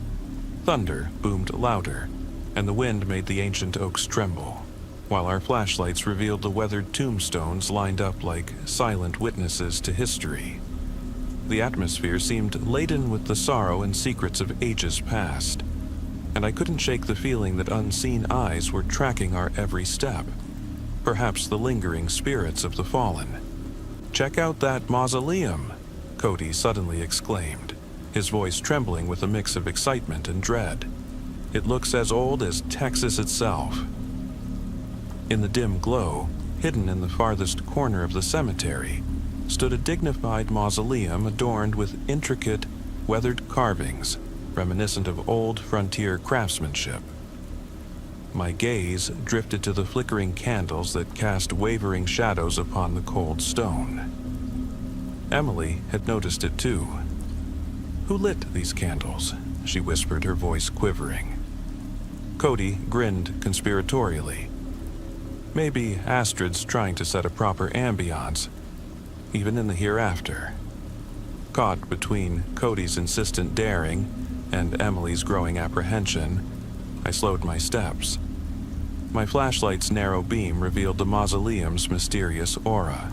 Thunder boomed louder, and the wind made the ancient oaks tremble, while our flashlights revealed the weathered tombstones lined up like silent witnesses to history. The atmosphere seemed laden with the sorrow and secrets of ages past, and I couldn't shake the feeling that unseen eyes were tracking our every step, perhaps the lingering spirits of the fallen. Check out that mausoleum, Cody suddenly exclaimed, his voice trembling with a mix of excitement and dread. It looks as old as Texas itself. In the dim glow, hidden in the farthest corner of the cemetery, stood a dignified mausoleum adorned with intricate, weathered carvings reminiscent of old frontier craftsmanship. My gaze drifted to the flickering candles that cast wavering shadows upon the cold stone. Emily had noticed it too. Who lit these candles? She whispered, her voice quivering. Cody grinned conspiratorially. Maybe Astrid's trying to set a proper ambiance, even in the hereafter. Caught between Cody's insistent daring and Emily's growing apprehension, I slowed my steps. My flashlight's narrow beam revealed the mausoleum's mysterious aura,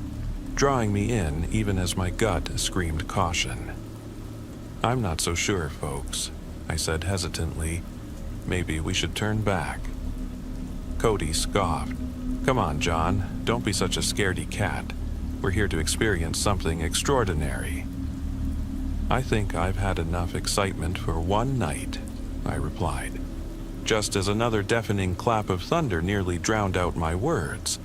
drawing me in even as my gut screamed caution. I'm not so sure, folks, I said hesitantly. Maybe we should turn back. Cody scoffed. Come on, John, don't be such a scaredy cat. We're here to experience something extraordinary. I think I've had enough excitement for one night, I replied, just as another deafening clap of thunder nearly drowned out my words.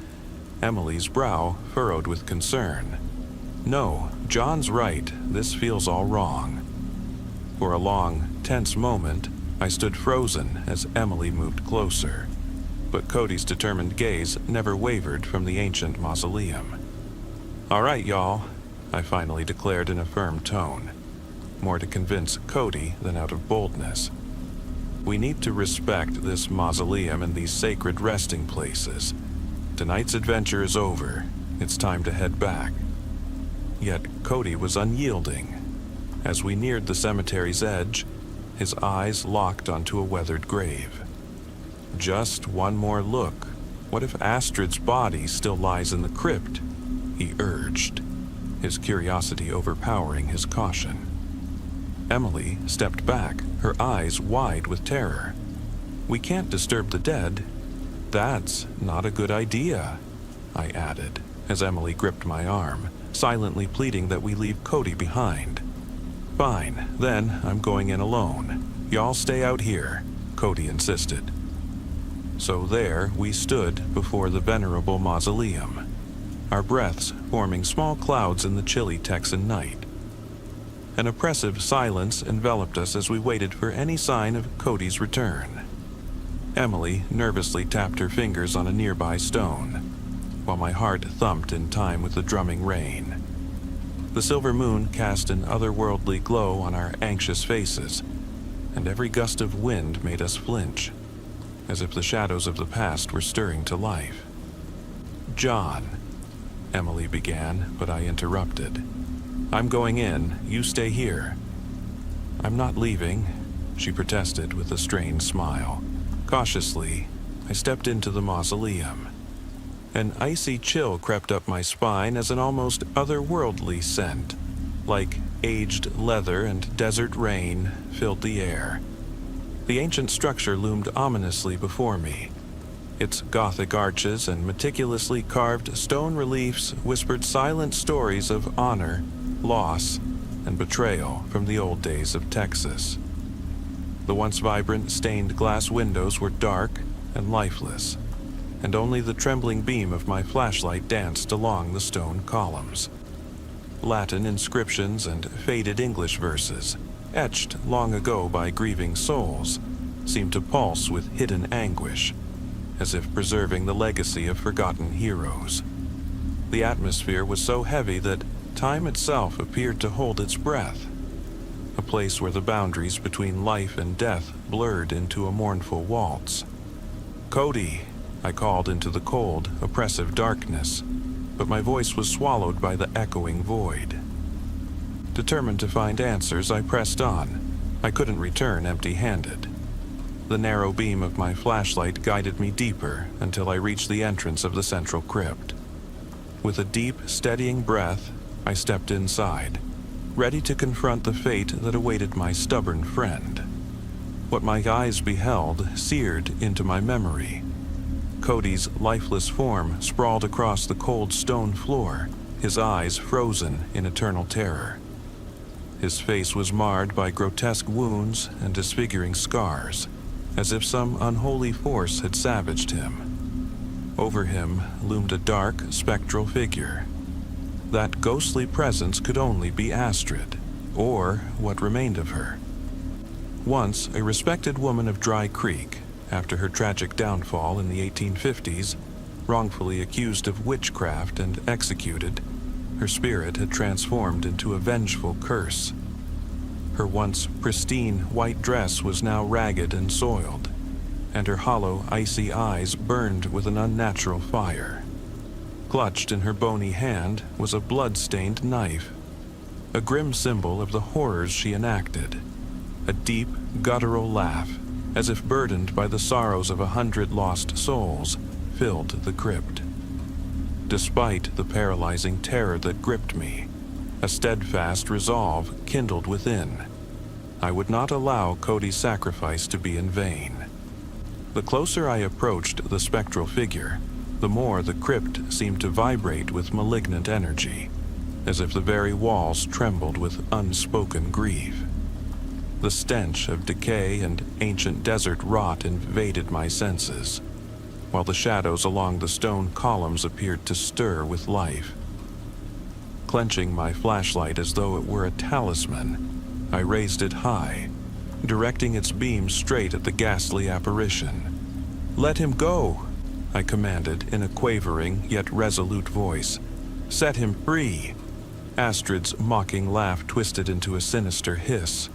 Emily's brow furrowed with concern. No, John's right. This feels all wrong. For a long, tense moment, I stood frozen as Emily moved closer, but Cody's determined gaze never wavered from the ancient mausoleum. All right, y'all, I finally declared in a firm tone, more to convince Cody than out of boldness. We need to respect this mausoleum and these sacred resting places. Tonight's adventure is over. It's time to head back. Yet Cody was unyielding. As we neared the cemetery's edge, his eyes locked onto a weathered grave. Just one more look. What if Astrid's body still lies in the crypt? He urged, his curiosity overpowering his caution. Emily stepped back, her eyes wide with terror. We can't disturb the dead. That's not a good idea, I added, as Emily gripped my arm, silently pleading that we leave Cody behind. Fine, then I'm going in alone. Y'all stay out here, Cody insisted. So there we stood before the venerable mausoleum, our breaths forming small clouds in the chilly Texan night. An oppressive silence enveloped us as we waited for any sign of Cody's return. Emily nervously tapped her fingers on a nearby stone, while my heart thumped in time with the drumming rain. The silver moon cast an otherworldly glow on our anxious faces, and every gust of wind made us flinch, as if the shadows of the past were stirring to life. John, Emily began, but I interrupted. I'm going in, you stay here. I'm not leaving, she protested with a strained smile. Cautiously, I stepped into the mausoleum. An icy chill crept up my spine as an almost otherworldly scent, like aged leather and desert rain, filled the air. The ancient structure loomed ominously before me. Its Gothic arches and meticulously carved stone reliefs whispered silent stories of honor, loss, and betrayal from the old days of Texas. The once vibrant stained glass windows were dark and lifeless, and only the trembling beam of my flashlight danced along the stone columns. Latin inscriptions and faded English verses, etched long ago by grieving souls, seemed to pulse with hidden anguish, as if preserving the legacy of forgotten heroes. The atmosphere was so heavy that time itself appeared to hold its breath, a place where the boundaries between life and death blurred into a mournful waltz. "Cody," I called into the cold, oppressive darkness, but my voice was swallowed by the echoing void. Determined to find answers, I pressed on. I couldn't return empty-handed. The narrow beam of my flashlight guided me deeper until I reached the entrance of the central crypt. With a deep, steadying breath, I stepped inside, ready to confront the fate that awaited my stubborn friend. What my eyes beheld seared into my memory. Cody's lifeless form sprawled across the cold stone floor, his eyes frozen in eternal terror. His face was marred by grotesque wounds and disfiguring scars, as if some unholy force had savaged him. Over him loomed a dark, spectral figure. That ghostly presence could only be Astrid, or what remained of her. Once a respected woman of Dry Creek, after her tragic downfall in the 1850s, wrongfully accused of witchcraft and executed, her spirit had transformed into a vengeful curse. Her once pristine white dress was now ragged and soiled, and her hollow, icy eyes burned with an unnatural fire. Clutched in her bony hand was a blood-stained knife, a grim symbol of the horrors she enacted. A deep, guttural laugh, as if burdened by the sorrows of 100 lost souls, filled the crypt. Despite the paralyzing terror that gripped me, a steadfast resolve kindled within. I would not allow Cody's sacrifice to be in vain. The closer I approached the spectral figure, the more the crypt seemed to vibrate with malignant energy, as if the very walls trembled with unspoken grief. The stench of decay and ancient desert rot invaded my senses, while the shadows along the stone columns appeared to stir with life. Clenching my flashlight as though it were a talisman, I raised it high, directing its beam straight at the ghastly apparition. "Let him go," I commanded in a quavering yet resolute voice. "Set him free." Astrid's mocking laugh twisted into a sinister hiss.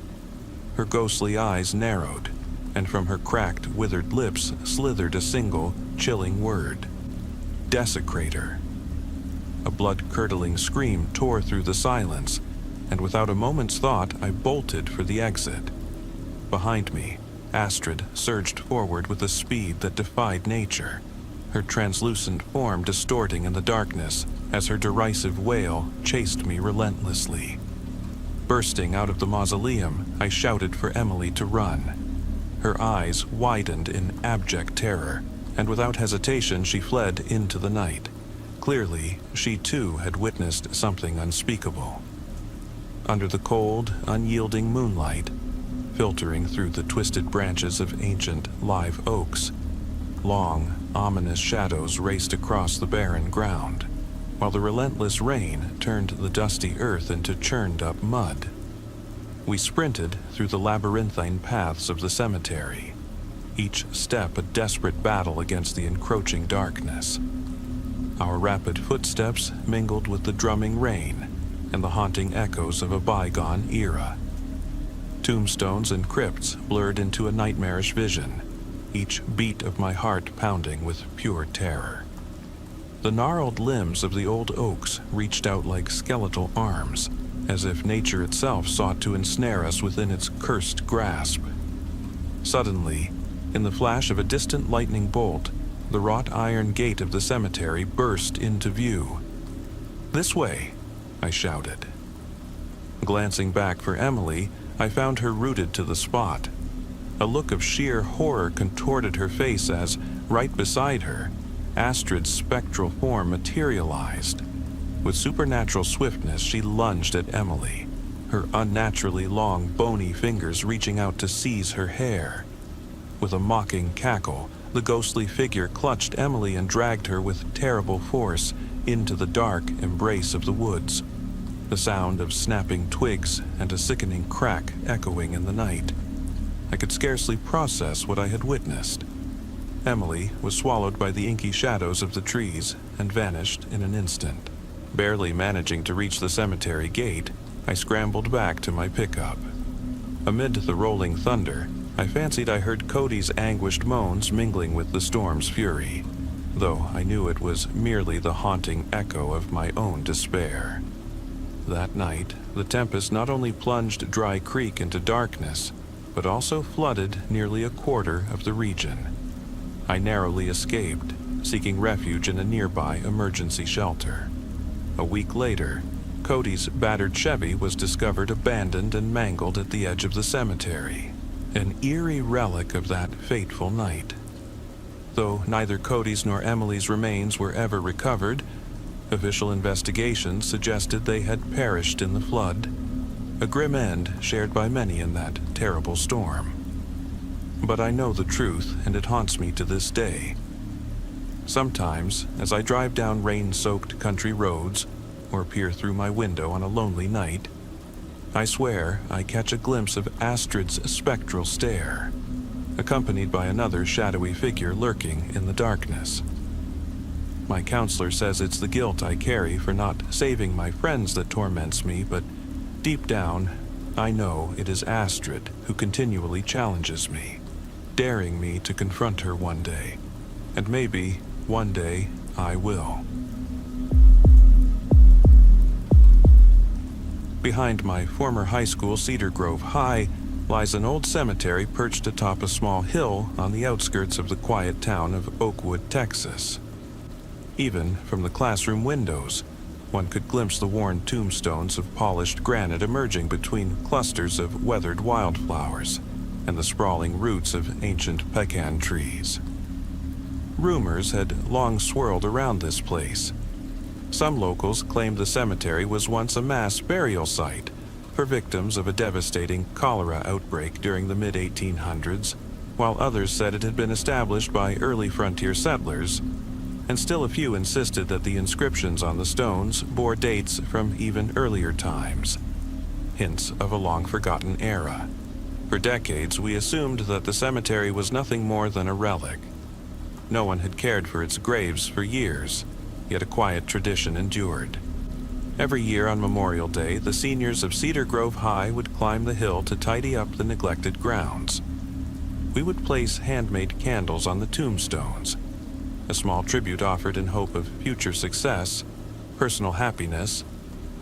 Her ghostly eyes narrowed, and from her cracked, withered lips slithered a single, chilling word: "Desecrator." A blood-curdling scream tore through the silence, and without a moment's thought, I bolted for the exit. Behind me, Astrid surged forward with a speed that defied nature, her translucent form distorting in the darkness as her derisive wail chased me relentlessly. Bursting out of the mausoleum, I shouted for Emily to run. Her eyes widened in abject terror, and without hesitation she fled into the night. Clearly, she too had witnessed something unspeakable. Under the cold, unyielding moonlight, filtering through the twisted branches of ancient live oaks, long, ominous shadows raced across the barren ground, while the relentless rain turned the dusty earth into churned-up mud. We sprinted through the labyrinthine paths of the cemetery, each step a desperate battle against the encroaching darkness. Our rapid footsteps mingled with the drumming rain and the haunting echoes of a bygone era. Tombstones and crypts blurred into a nightmarish vision, each beat of my heart pounding with pure terror. The gnarled limbs of the old oaks reached out like skeletal arms, as if nature itself sought to ensnare us within its cursed grasp. Suddenly, in the flash of a distant lightning bolt, the wrought iron gate of the cemetery burst into view. "This way," I shouted. Glancing back for Emily, I found her rooted to the spot. A look of sheer horror contorted her face as, right beside her, Astrid's spectral form materialized. With supernatural swiftness, she lunged at Emily, her unnaturally long, bony fingers reaching out to seize her hair. With a mocking cackle, the ghostly figure clutched Emily and dragged her with terrible force into the dark embrace of the woods, the sound of snapping twigs and a sickening crack echoing in the night. I could scarcely process what I had witnessed. Emily was swallowed by the inky shadows of the trees and vanished in an instant. Barely managing to reach the cemetery gate, I scrambled back to my pickup. Amid the rolling thunder, I fancied I heard Cody's anguished moans mingling with the storm's fury, though I knew it was merely the haunting echo of my own despair. That night, the tempest not only plunged Dry Creek into darkness, but also flooded nearly a quarter of the region. I narrowly escaped, seeking refuge in a nearby emergency shelter. A week later, Cody's battered Chevy was discovered abandoned and mangled at the edge of the cemetery, an eerie relic of that fateful night. Though neither Cody's nor Emily's remains were ever recovered, official investigations suggested they had perished in the flood, a grim end shared by many in that terrible storm. But I know the truth, and it haunts me to this day. Sometimes, as I drive down rain-soaked country roads, or peer through my window on a lonely night, I swear I catch a glimpse of Astrid's spectral stare, accompanied by another shadowy figure lurking in the darkness. My counselor says it's the guilt I carry for not saving my friends that torments me, but deep down, I know it is Astrid who continually challenges me, daring me to confront her one day, and maybe one day I will. Behind my former high school, Cedar Grove High, lies an old cemetery perched atop a small hill on the outskirts of the quiet town of Oakwood, Texas. Even from the classroom windows, one could glimpse the worn tombstones of polished granite emerging between clusters of weathered wildflowers and the sprawling roots of ancient pecan trees. Rumors had long swirled around this place. Some locals claimed the cemetery was once a mass burial site for victims of a devastating cholera outbreak during the mid-1800s, while others said it had been established by early frontier settlers, and still a few insisted that the inscriptions on the stones bore dates from even earlier times, hints of a long-forgotten era. For decades, we assumed that the cemetery was nothing more than a relic. No one had cared for its graves for years, yet a quiet tradition endured. Every year on Memorial Day, the seniors of Cedar Grove High would climb the hill to tidy up the neglected grounds. We would place handmade candles on the tombstones, a small tribute offered in hope of future success, personal happiness,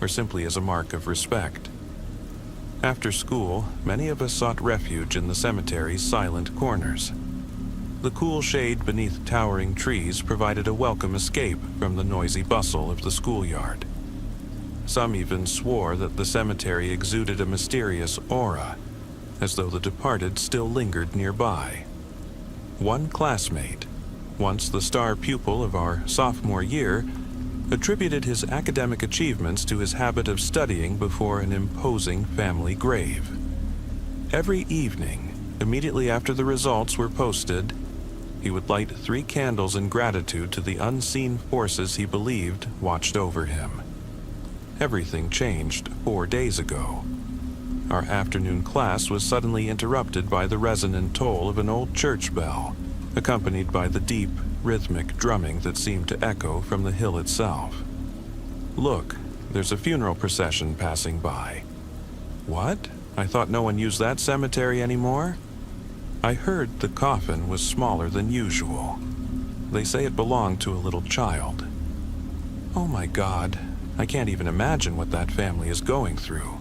or simply as a mark of respect. After school, many of us sought refuge in the cemetery's silent corners. The cool shade beneath towering trees provided a welcome escape from the noisy bustle of the schoolyard. Some even swore that the cemetery exuded a mysterious aura, as though the departed still lingered nearby. One classmate, once the star pupil of our sophomore year, attributed his academic achievements to his habit of studying before an imposing family grave. Every evening, immediately after the results were posted, he would light 3 candles in gratitude to the unseen forces he believed watched over him. Everything changed 4 days ago. Our afternoon class was suddenly interrupted by the resonant toll of an old church bell, accompanied by the deep, rhythmic drumming that seemed to echo from the hill itself. Look, there's a funeral procession passing by. What? I thought no one used that cemetery anymore? I heard the coffin was smaller than usual. They say it belonged to a little child. Oh my God, I can't even imagine what that family is going through.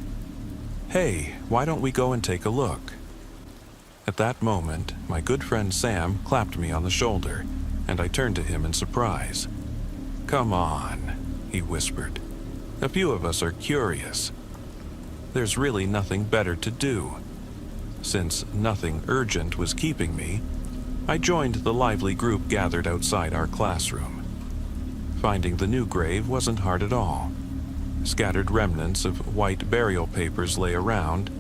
Hey, why don't we go and take a look? At that moment, my good friend Sam clapped me on the shoulder, and I turned to him in surprise. Come on, he whispered. A few of us are curious. There's really nothing better to do. Since nothing urgent was keeping me, I joined the lively group gathered outside our classroom. Finding the new grave wasn't hard at all. Scattered remnants of white burial papers lay around,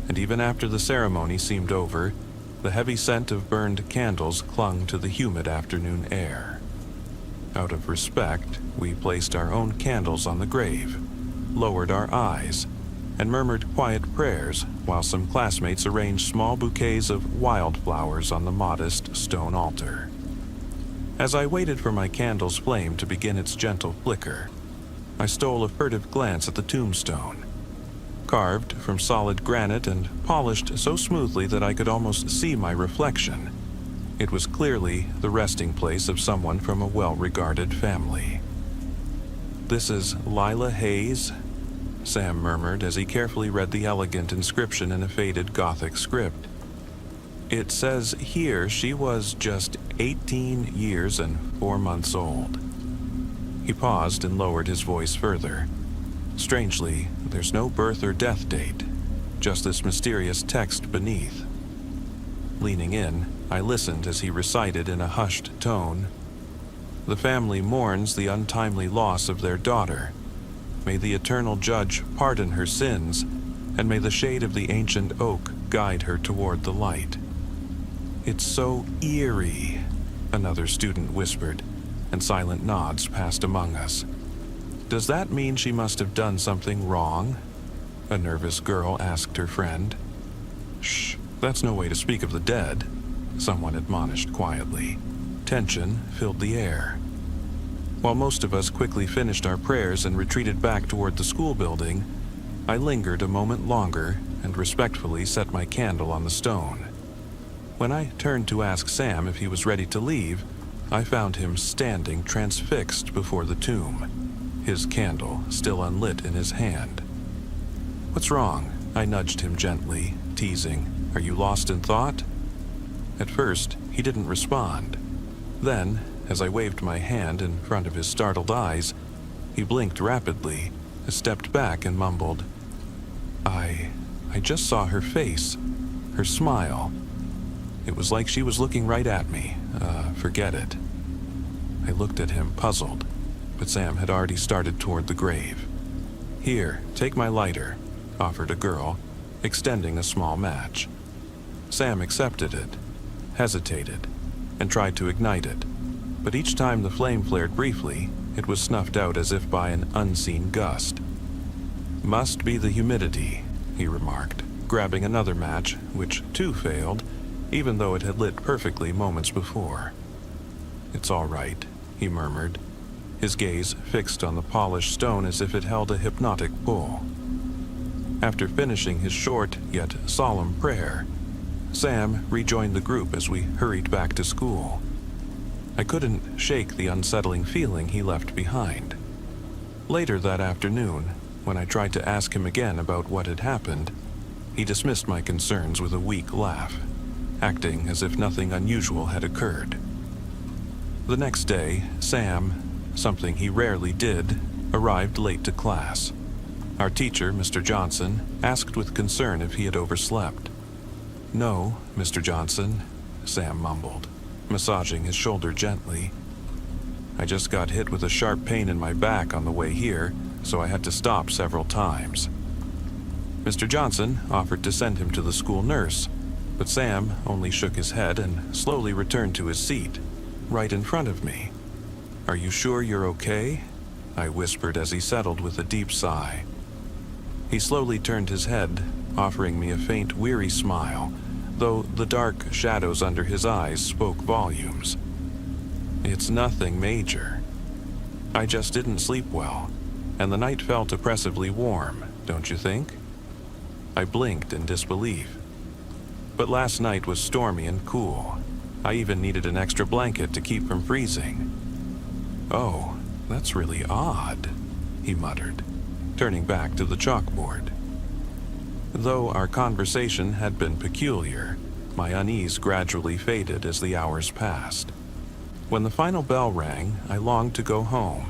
and even after the ceremony seemed over, the heavy scent of burned candles clung to the humid afternoon air. Out of respect, we placed our own candles on the grave, lowered our eyes, and murmured quiet prayers while some classmates arranged small bouquets of wildflowers on the modest stone altar. As I waited for my candle's flame to begin its gentle flicker, I stole a furtive glance at the tombstone. Carved from solid granite and polished so smoothly that I could almost see my reflection, it was clearly the resting place of someone from a well-regarded family. "This is Lila Hayes," Sam murmured as he carefully read the elegant inscription in a faded Gothic script. "It says here she was just 18 years and 4 months old." He paused and lowered his voice further. Strangely, there's no birth or death date, just this mysterious text beneath. Leaning in, I listened as he recited in a hushed tone, "The family mourns the untimely loss of their daughter. May the eternal judge pardon her sins, and may the shade of the ancient oak guide her toward the light." "It's so eerie," another student whispered, and silent nods passed among us. "Does that mean she must have done something wrong?" a nervous girl asked her friend. "Shh, that's no way to speak of the dead," someone admonished quietly. Tension filled the air. While most of us quickly finished our prayers and retreated back toward the school building, I lingered a moment longer and respectfully set my candle on the stone. When I turned to ask Sam if he was ready to leave, I found him standing transfixed before the tomb, his candle still unlit in his hand. "What's wrong?" I nudged him gently, teasing. "Are you lost in thought?" At first, he didn't respond. Then, as I waved my hand in front of his startled eyes, he blinked rapidly, stepped back and mumbled, I just saw her face, her smile. It was like she was looking right at me. Forget it." I looked at him, puzzled, but Sam had already started toward the grave. "Here, take my lighter," offered a girl, extending a small match. Sam accepted it, hesitated, and tried to ignite it, but each time the flame flared briefly, it was snuffed out as if by an unseen gust. "Must be the humidity," he remarked, grabbing another match, which too failed, even though it had lit perfectly moments before. "It's all right," he murmured, his gaze fixed on the polished stone as if it held a hypnotic pull. After finishing his short yet solemn prayer, Sam rejoined the group as we hurried back to school. I couldn't shake the unsettling feeling he left behind. Later that afternoon, when I tried to ask him again about what had happened, he dismissed my concerns with a weak laugh, acting as if nothing unusual had occurred. The next day, Sam, something he rarely did, arrived late to class. Our teacher, Mr. Johnson, asked with concern if he had overslept. "No, Mr. Johnson," Sam mumbled, massaging his shoulder gently. "I just got hit with a sharp pain in my back on the way here, so I had to stop several times." Mr. Johnson offered to send him to the school nurse, but Sam only shook his head and slowly returned to his seat, right in front of me. "Are you sure you're okay?" I whispered as he settled with a deep sigh. He slowly turned his head, offering me a faint, weary smile, though the dark shadows under his eyes spoke volumes. "It's nothing major. I just didn't sleep well, and the night felt oppressively warm, don't you think?" I blinked in disbelief. "But last night was stormy and cool. I even needed an extra blanket to keep from freezing." "Oh, that's really odd," he muttered, turning back to the chalkboard. Though our conversation had been peculiar, my unease gradually faded as the hours passed. When the final bell rang, I longed to go home,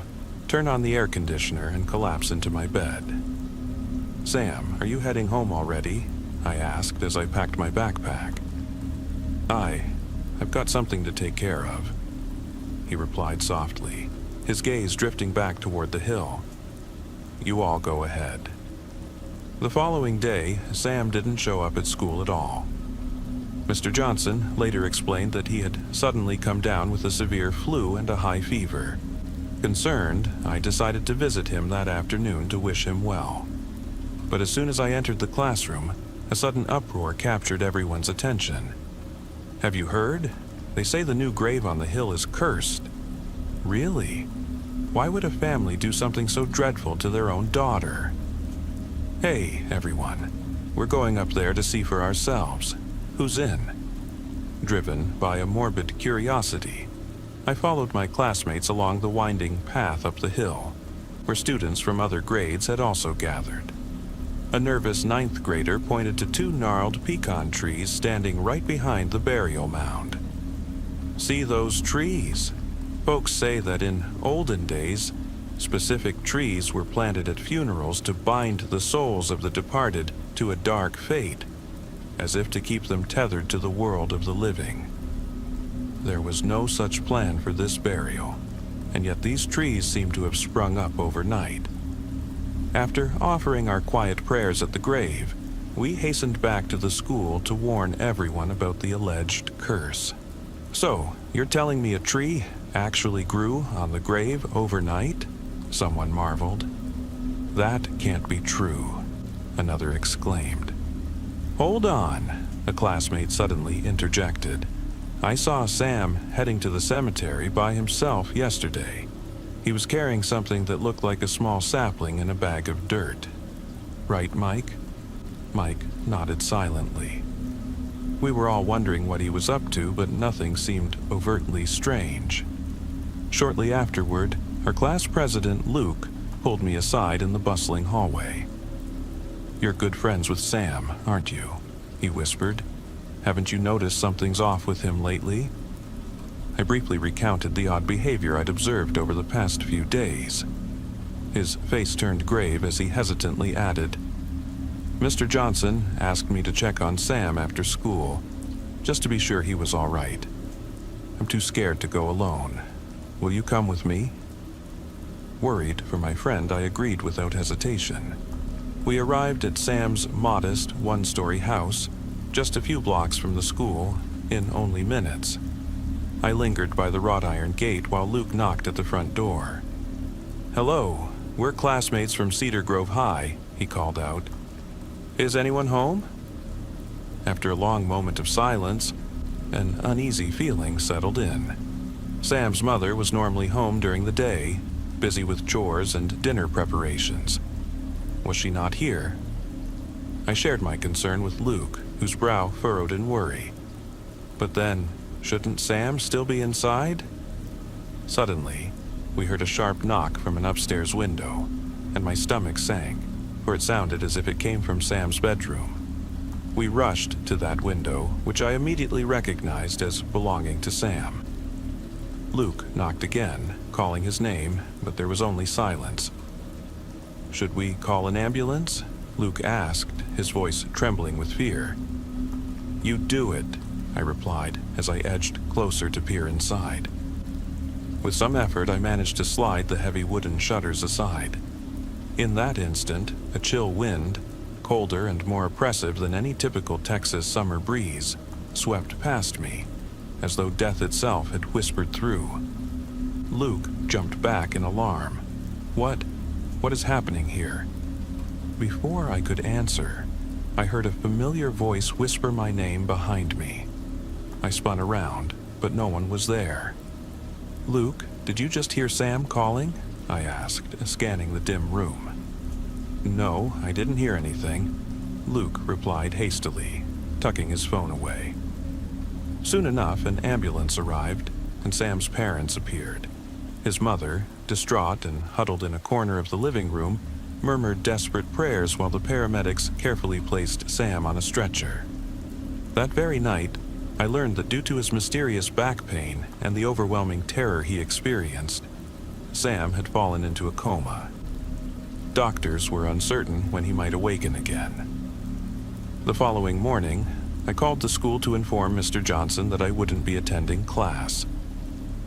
turn on the air conditioner, and collapse into my bed. "Sam, are you heading home already?" I asked as I packed my backpack. I've got something to take care of," he replied softly, his gaze drifting back toward the hill. You all go ahead." The following day, Sam didn't show up at school at all. Mr. Johnson later explained that he had suddenly come down with a severe flu and a high fever. Concerned, I decided to visit him that afternoon to wish him well. But as soon as I entered the classroom, a sudden uproar captured everyone's attention. "Have you heard? They say the new grave on the hill is cursed." "Really? Why would a family do something so dreadful to their own daughter?" "Hey, everyone. We're going up there to see for ourselves. Who's in?" Driven by a morbid curiosity, I followed my classmates along the winding path up the hill, where students from other grades had also gathered. A nervous ninth grader pointed to two gnarled pecan trees standing right behind the burial mound. "See those trees? Folks say that in olden days, specific trees were planted at funerals to bind the souls of the departed to a dark fate, as if to keep them tethered to the world of the living. There was no such plan for this burial, and yet these trees seem to have sprung up overnight. After offering our quiet prayers at the grave, we hastened back to the school to warn everyone about the alleged curse." "So, you're telling me a tree actually grew on the grave overnight?" someone marveled. "That can't be true," another exclaimed. "Hold on," a classmate suddenly interjected. "I saw Sam heading to the cemetery by himself yesterday. He was carrying something that looked like a small sapling in a bag of dirt. Right, Mike?" Mike nodded silently. We were all wondering what he was up to, but nothing seemed overtly strange. Shortly afterward, our class president, Luke, pulled me aside in the bustling hallway. "You're good friends with Sam, aren't you?" he whispered. "Haven't you noticed something's off with him lately?" I briefly recounted the odd behavior I'd observed over the past few days. His face turned grave as he hesitantly added, "Mr. Johnson asked me to check on Sam after school, just to be sure he was all right. I'm too scared to go alone. Will you come with me?" Worried for my friend, I agreed without hesitation. We arrived at Sam's modest one-story house, just a few blocks from the school, in only minutes. I lingered by the wrought iron gate while Luke knocked at the front door. "Hello, we're classmates from Cedar Grove High," he called out. "Is anyone home?" After a long moment of silence, an uneasy feeling settled in. Sam's mother was normally home during the day, busy with chores and dinner preparations. Was she not here? I shared my concern with Luke, whose brow furrowed in worry. But then, shouldn't Sam still be inside? Suddenly, we heard a sharp knock from an upstairs window, and my stomach sank, for it sounded as if it came from Sam's bedroom. We rushed to that window, which I immediately recognized as belonging to Sam. Luke knocked again, calling his name, but there was only silence. "Should we call an ambulance?" Luke asked, his voice trembling with fear. "You do it," I replied as I edged closer to peer inside. With some effort, I managed to slide the heavy wooden shutters aside. In that instant, a chill wind, colder and more oppressive than any typical Texas summer breeze, swept past me, as though death itself had whispered through. Luke jumped back in alarm. What is happening here?" Before I could answer, I heard a familiar voice whisper my name behind me. I spun around, but no one was there. "Luke, did you just hear Sam calling?" I asked, scanning the dim room. "No, I didn't hear anything," Luke replied hastily, tucking his phone away. Soon enough, an ambulance arrived, and Sam's parents appeared. His mother, distraught and huddled in a corner of the living room, murmured desperate prayers while the paramedics carefully placed Sam on a stretcher. That very night, I learned that due to his mysterious back pain and the overwhelming terror he experienced, Sam had fallen into a coma. Doctors were uncertain when he might awaken again. The following morning, I called the school to inform Mr. Johnson that I wouldn't be attending class.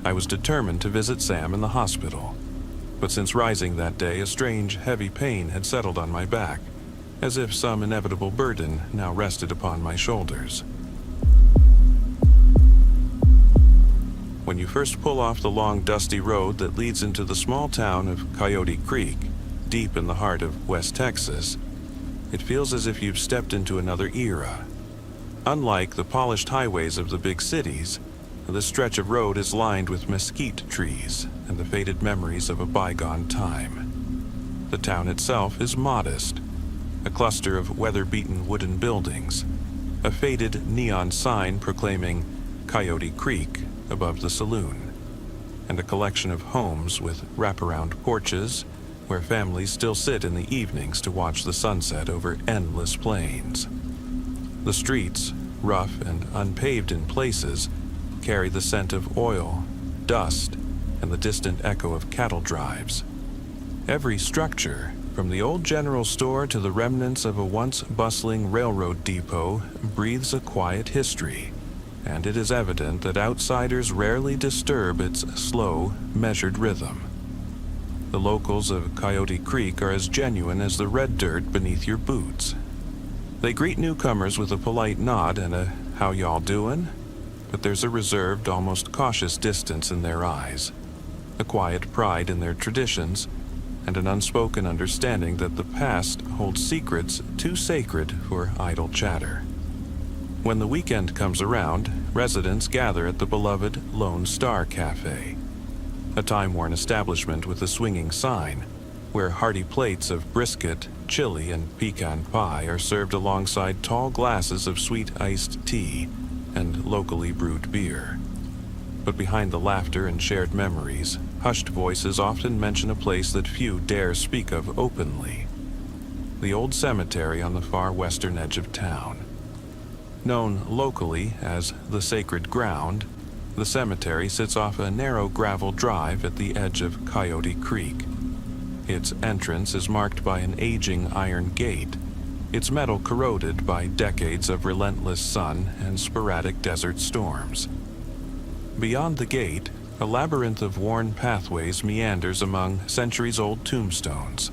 I was determined to visit Sam in the hospital. But since rising that day, a strange, heavy pain had settled on my back, as if some inevitable burden now rested upon my shoulders. When you first pull off the long, dusty road that leads into the small town of Coyote Creek, deep in the heart of West Texas, it feels as if you've stepped into another era. Unlike the polished highways of the big cities, this stretch of road is lined with mesquite trees and the faded memories of a bygone time. The town itself is modest, a cluster of weather-beaten wooden buildings, a faded neon sign proclaiming Coyote Creek above the saloon, and a collection of homes with wraparound porches where families still sit in the evenings to watch the sunset over endless plains. The streets, rough and unpaved in places, carry the scent of oil, dust, and the distant echo of cattle drives. Every structure, from the old general store to the remnants of a once bustling railroad depot, breathes a quiet history, and it is evident that outsiders rarely disturb its slow, measured rhythm. The locals of Coyote Creek are as genuine as the red dirt beneath your boots. They greet newcomers with a polite nod and a "how y'all doin'?" But there's a reserved, almost cautious distance in their eyes, a quiet pride in their traditions, and an unspoken understanding that the past holds secrets too sacred for idle chatter. When the weekend comes around, residents gather at the beloved Lone Star Cafe, a time-worn establishment with a swinging sign, where hearty plates of brisket, chili, and pecan pie are served alongside tall glasses of sweet iced tea and locally brewed beer. But behind the laughter and shared memories, hushed voices often mention a place that few dare speak of openly: the old cemetery on the far western edge of town. Known locally as the Sacred Ground, the cemetery sits off a narrow gravel drive at the edge of Coyote Creek. Its entrance is marked by an aging iron gate, its metal corroded by decades of relentless sun and sporadic desert storms. Beyond the gate, a labyrinth of worn pathways meanders among centuries-old tombstones.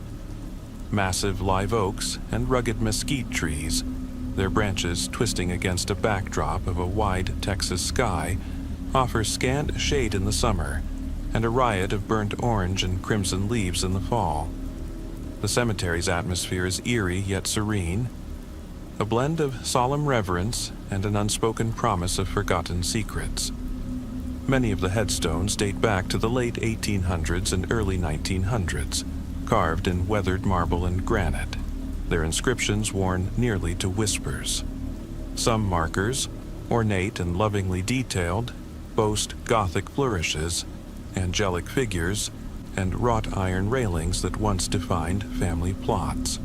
Massive live oaks and rugged mesquite trees, their branches twisting against a backdrop of a wide Texas sky, offer scant shade in the summer and a riot of burnt orange and crimson leaves in the fall. The cemetery's atmosphere is eerie yet serene, a blend of solemn reverence and an unspoken promise of forgotten secrets. Many of the headstones date back to the late 1800s and early 1900s, carved in weathered marble and granite, their inscriptions worn nearly to whispers. Some markers, ornate and lovingly detailed, boast Gothic flourishes, angelic figures, and wrought iron railings that once defined family plots.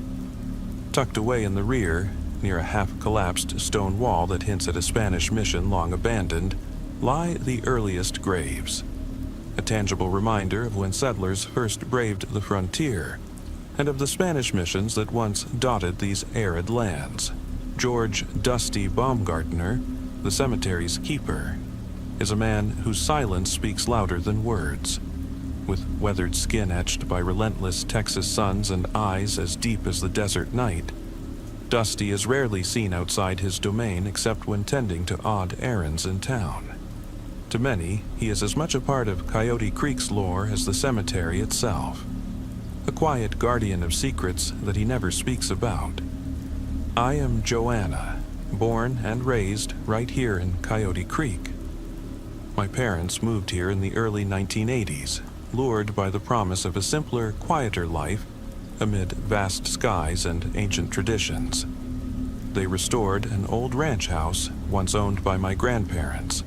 Tucked away in the rear, near a half-collapsed stone wall that hints at a Spanish mission long abandoned, lie the earliest graves, a tangible reminder of when settlers first braved the frontier, and of the Spanish missions that once dotted these arid lands. George Dusty Baumgartner, the cemetery's keeper, is a man whose silence speaks louder than words. With weathered skin etched by relentless Texas suns and eyes as deep as the desert night, Dusty is rarely seen outside his domain except when tending to odd errands in town. To many, he is as much a part of Coyote Creek's lore as the cemetery itself, a quiet guardian of secrets that he never speaks about. I am Joanna, born and raised right here in Coyote Creek. My parents moved here in the early 1980s, lured by the promise of a simpler, quieter life amid vast skies and ancient traditions. They restored an old ranch house once owned by my grandparents,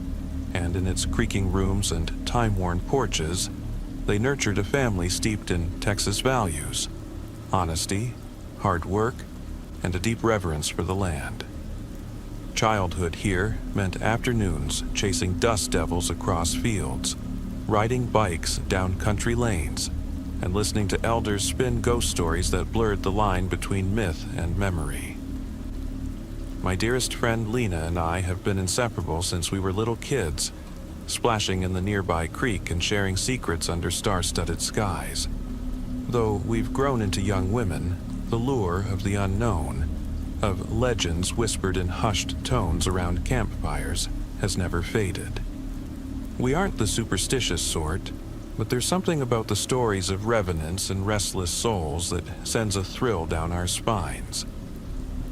and in its creaking rooms and time-worn porches, they nurtured a family steeped in Texas values: honesty, hard work, and a deep reverence for the land. Childhood here meant afternoons chasing dust devils across fields, riding bikes down country lanes, and listening to elders spin ghost stories that blurred the line between myth and memory. My dearest friend Lena and I have been inseparable since we were little kids, splashing in the nearby creek and sharing secrets under star-studded skies. though we've grown into young women, the lure of the unknown, of legends whispered in hushed tones around campfires, has never faded. We aren't the superstitious sort, but there's something about the stories of revenants and restless souls that sends a thrill down our spines.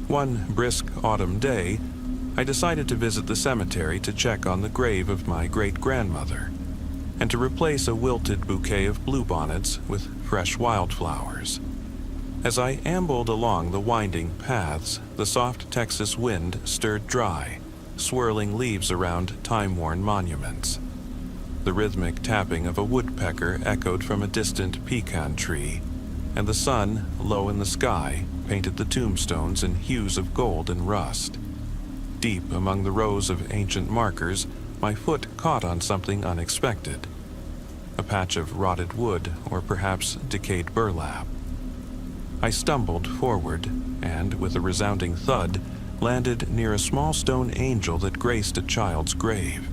One brisk autumn day, I decided to visit the cemetery to check on the grave of my great-grandmother, and to replace a wilted bouquet of bluebonnets with fresh wildflowers. As I ambled along the winding paths, the soft Texas wind stirred dry, swirling leaves around time-worn monuments. The rhythmic tapping of a woodpecker echoed from a distant pecan tree, and the sun, low in the sky, painted the tombstones in hues of gold and rust. Deep among the rows of ancient markers, my foot caught on something unexpected. A patch of rotted wood, or perhaps decayed burlap. I stumbled forward, and with a resounding thud, landed near a small stone angel that graced a child's grave.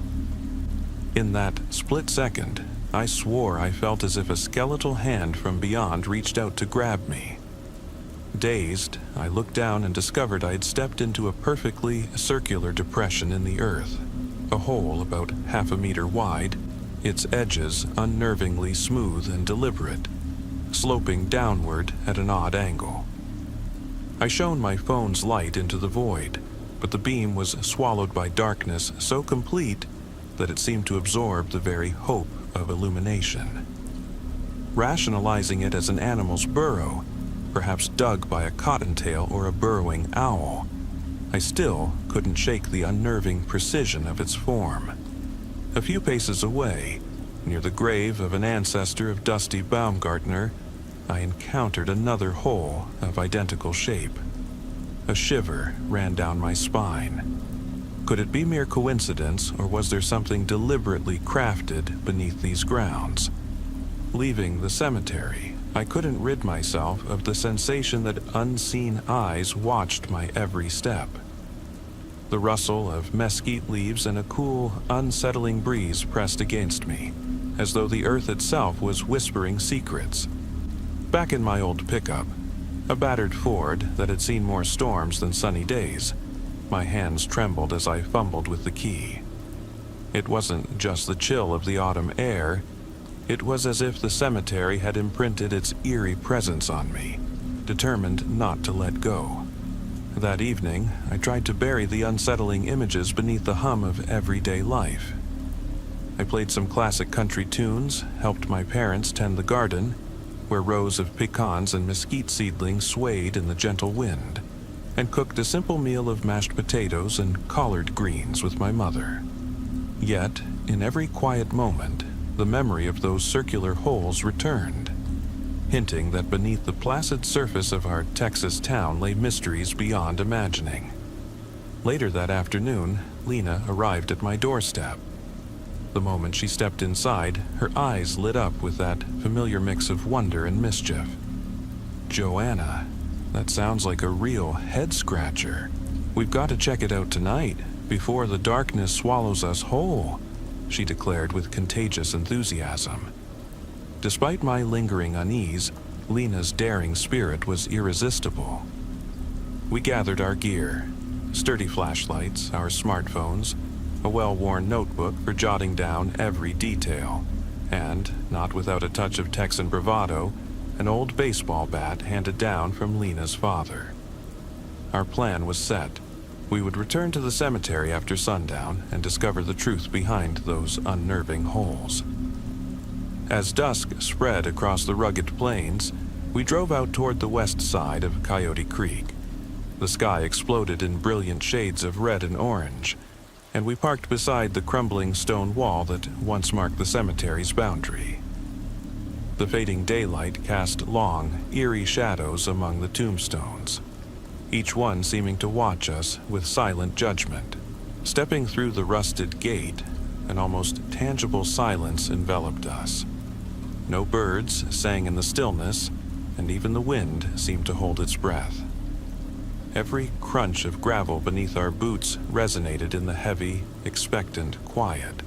In that split second, I swore I felt as if a skeletal hand from beyond reached out to grab me. Dazed, I looked down and discovered I had stepped into a perfectly circular depression in the earth, a hole about half a meter wide, its edges unnervingly smooth and deliberate, sloping downward at an odd angle. I shone my phone's light into the void, but the beam was swallowed by darkness so complete that it seemed to absorb the very hope of illumination. Rationalizing it as an animal's burrow, perhaps dug by a cottontail or a burrowing owl, I still couldn't shake the unnerving precision of its form. A few paces away, near the grave of an ancestor of Dusty Baumgartner, I encountered another hole of identical shape. A shiver ran down my spine. Could it be mere coincidence, or was there something deliberately crafted beneath these grounds? Leaving the cemetery, I couldn't rid myself of the sensation that unseen eyes watched my every step. The rustle of mesquite leaves and a cool, unsettling breeze pressed against me, as though the earth itself was whispering secrets. Back in my old pickup, a battered Ford that had seen more storms than sunny days, my hands trembled as I fumbled with the key. It wasn't just the chill of the autumn air, it was as if the cemetery had imprinted its eerie presence on me, determined not to let go. That evening, I tried to bury the unsettling images beneath the hum of everyday life. I played some classic country tunes, helped my parents tend the garden, where rows of pecans and mesquite seedlings swayed in the gentle wind, and cooked a simple meal of mashed potatoes and collard greens with my mother. Yet, in every quiet moment, the memory of those circular holes returned, hinting that beneath the placid surface of our Texas town lay mysteries beyond imagining. Later that afternoon, Lena arrived at my doorstep. The moment she stepped inside, her eyes lit up with that familiar mix of wonder and mischief. "Joanna, that sounds like a real head-scratcher. We've got to check it out tonight, before the darkness swallows us whole," she declared with contagious enthusiasm. Despite my lingering unease, Lena's daring spirit was irresistible. We gathered our gear, sturdy flashlights, our smartphones, a well-worn notebook for jotting down every detail, and, not without a touch of Texan bravado, an old baseball bat handed down from Lena's father. Our plan was set. We would return to the cemetery after sundown and discover the truth behind those unnerving holes. As dusk spread across the rugged plains, we drove out toward the west side of Coyote Creek. The sky exploded in brilliant shades of red and orange, and we parked beside the crumbling stone wall that once marked the cemetery's boundary. The fading daylight cast long, eerie shadows among the tombstones, each one seeming to watch us with silent judgment. Stepping through the rusted gate, an almost tangible silence enveloped us. No birds sang in the stillness, and even the wind seemed to hold its breath. Every crunch of gravel beneath our boots resonated in the heavy, expectant quiet.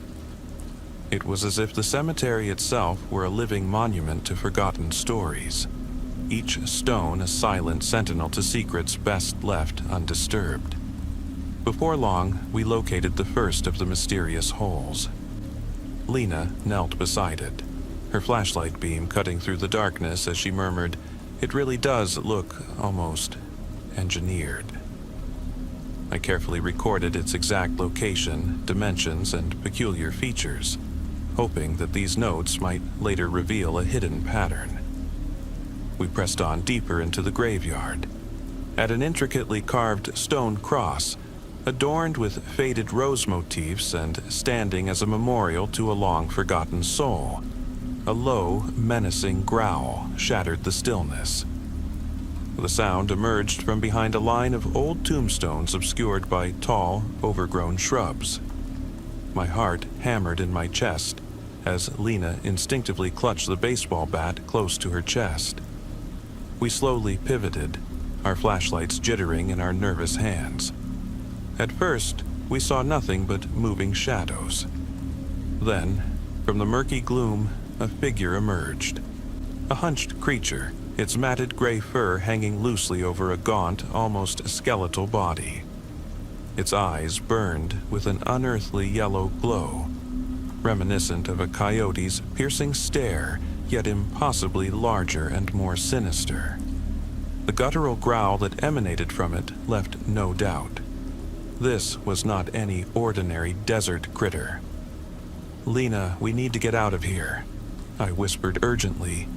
It was as if the cemetery itself were a living monument to forgotten stories, each stone a silent sentinel to secrets best left undisturbed. Before long, we located the first of the mysterious holes. Lena knelt beside it, her flashlight beam cutting through the darkness as she murmured, "It really does look almost engineered." I carefully recorded its exact location, dimensions, and peculiar features, hoping that these notes might later reveal a hidden pattern. We pressed on deeper into the graveyard. At an intricately carved stone cross, adorned with faded rose motifs and standing as a memorial to a long-forgotten soul, a low, menacing growl shattered the stillness. The sound emerged from behind a line of old tombstones obscured by tall, overgrown shrubs. My heart hammered in my chest as Lena instinctively clutched the baseball bat close to her chest. We slowly pivoted, our flashlights jittering in our nervous hands. At first, we saw nothing but moving shadows. Then, from the murky gloom, a figure emerged. A hunched creature, its matted gray fur hanging loosely over a gaunt, almost skeletal body. Its eyes burned with an unearthly yellow glow, reminiscent of a coyote's piercing stare, yet impossibly larger and more sinister. The guttural growl that emanated from it left no doubt. This was not any ordinary desert critter. "Lena, we need to get out of here," I whispered urgently,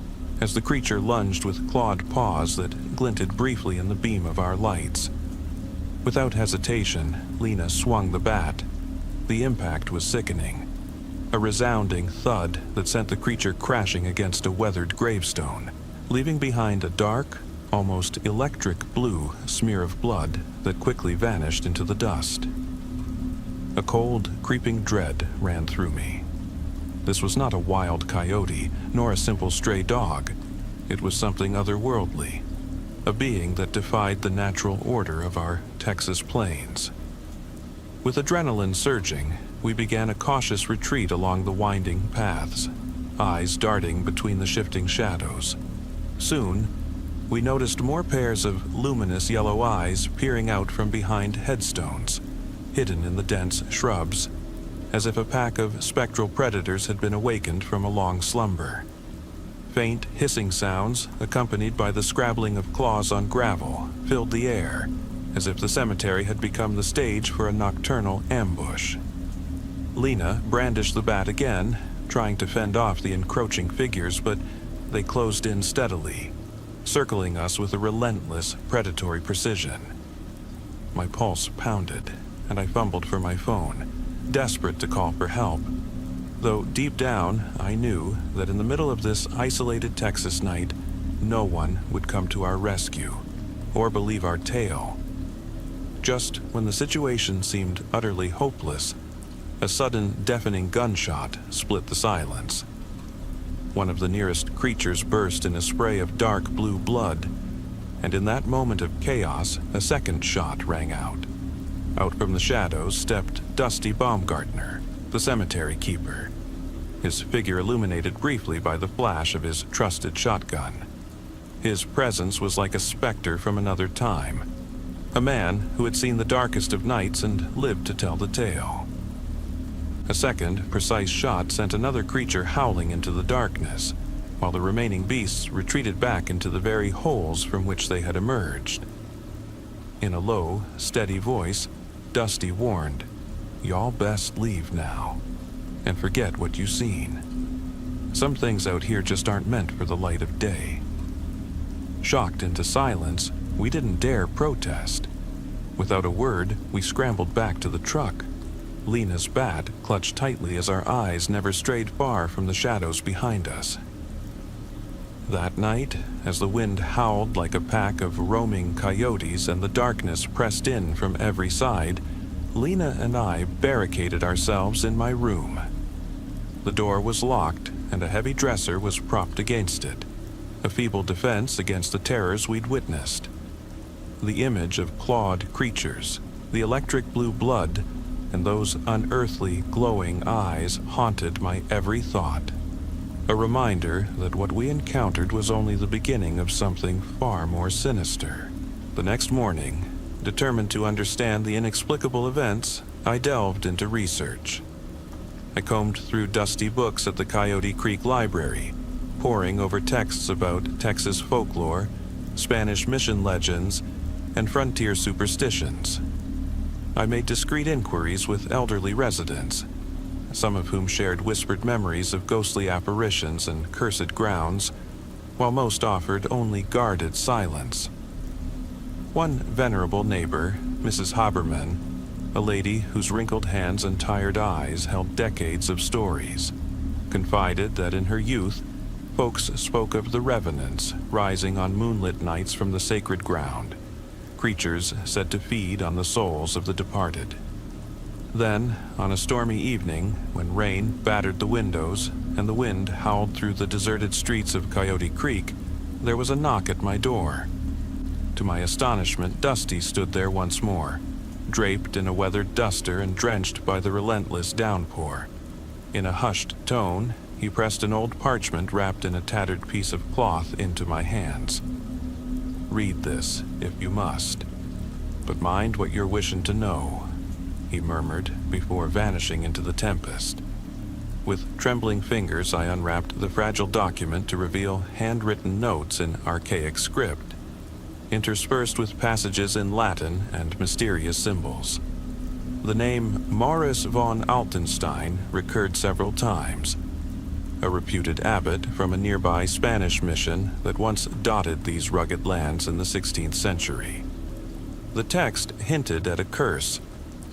as the creature lunged with clawed paws that glinted briefly in the beam of our lights. Without hesitation, Lena swung the bat. The impact was sickening. A resounding thud that sent the creature crashing against a weathered gravestone, leaving behind a dark, almost electric blue smear of blood that quickly vanished into the dust. A cold, creeping dread ran through me. This was not a wild coyote, nor a simple stray dog. It was something otherworldly, a being that defied the natural order of our Texas plains. With adrenaline surging, we began a cautious retreat along the winding paths, eyes darting between the shifting shadows. Soon, we noticed more pairs of luminous yellow eyes peering out from behind headstones, hidden in the dense shrubs, as if a pack of spectral predators had been awakened from a long slumber. Faint hissing sounds, accompanied by the scrabbling of claws on gravel, filled the air, as if the cemetery had become the stage for a nocturnal ambush. Lena brandished the bat again, trying to fend off the encroaching figures, but they closed in steadily, circling us with a relentless, predatory precision. My pulse pounded, and I fumbled for my phone, desperate to call for help, though deep down I knew that in the middle of this isolated Texas night, no one would come to our rescue or believe our tale. Just when the situation seemed utterly hopeless, a sudden deafening gunshot split the silence. One of the nearest creatures burst in a spray of dark blue blood, and in that moment of chaos, a second shot rang out. Out from the shadows stepped Dusty Baumgartner, the cemetery keeper, his figure illuminated briefly by the flash of his trusted shotgun. His presence was like a specter from another time, a man who had seen the darkest of nights and lived to tell the tale. A second, precise shot sent another creature howling into the darkness, while the remaining beasts retreated back into the very holes from which they had emerged. In a low, steady voice, Dusty warned, "Y'all best leave now, and forget what you seen. Some things out here just aren't meant for the light of day." Shocked into silence, we didn't dare protest. Without a word, we scrambled back to the truck. Lena's bat clutched tightly as our eyes never strayed far from the shadows behind us. That night, as the wind howled like a pack of roaming coyotes and the darkness pressed in from every side, Lena and I barricaded ourselves in my room. The door was locked, and a heavy dresser was propped against it, a feeble defense against the terrors we'd witnessed. The image of clawed creatures, the electric blue blood, and those unearthly, glowing eyes haunted my every thought. A reminder that what we encountered was only the beginning of something far more sinister. The next morning, determined to understand the inexplicable events, I delved into research. I combed through dusty books at the Coyote Creek Library, poring over texts about Texas folklore, Spanish mission legends, and frontier superstitions. I made discreet inquiries with elderly residents, some of whom shared whispered memories of ghostly apparitions and cursed grounds, while most offered only guarded silence. One venerable neighbor, Mrs. Haberman, a lady whose wrinkled hands and tired eyes held decades of stories, confided that in her youth, folks spoke of the revenants rising on moonlit nights from the sacred ground, creatures said to feed on the souls of the departed. Then, on a stormy evening, when rain battered the windows and the wind howled through the deserted streets of Coyote Creek, there was a knock at my door. To my astonishment, Dusty stood there once more, draped in a weathered duster and drenched by the relentless downpour. In a hushed tone, he pressed an old parchment wrapped in a tattered piece of cloth into my hands. "Read this, if you must, but mind what you're wishing to know," he murmured before vanishing into the tempest. With trembling fingers, I unwrapped the fragile document to reveal handwritten notes in archaic script, interspersed with passages in Latin and mysterious symbols. The name Maurus von Altenstein recurred several times, a reputed abbot from a nearby Spanish mission that once dotted these rugged lands in the 16th century. The text hinted at a curse,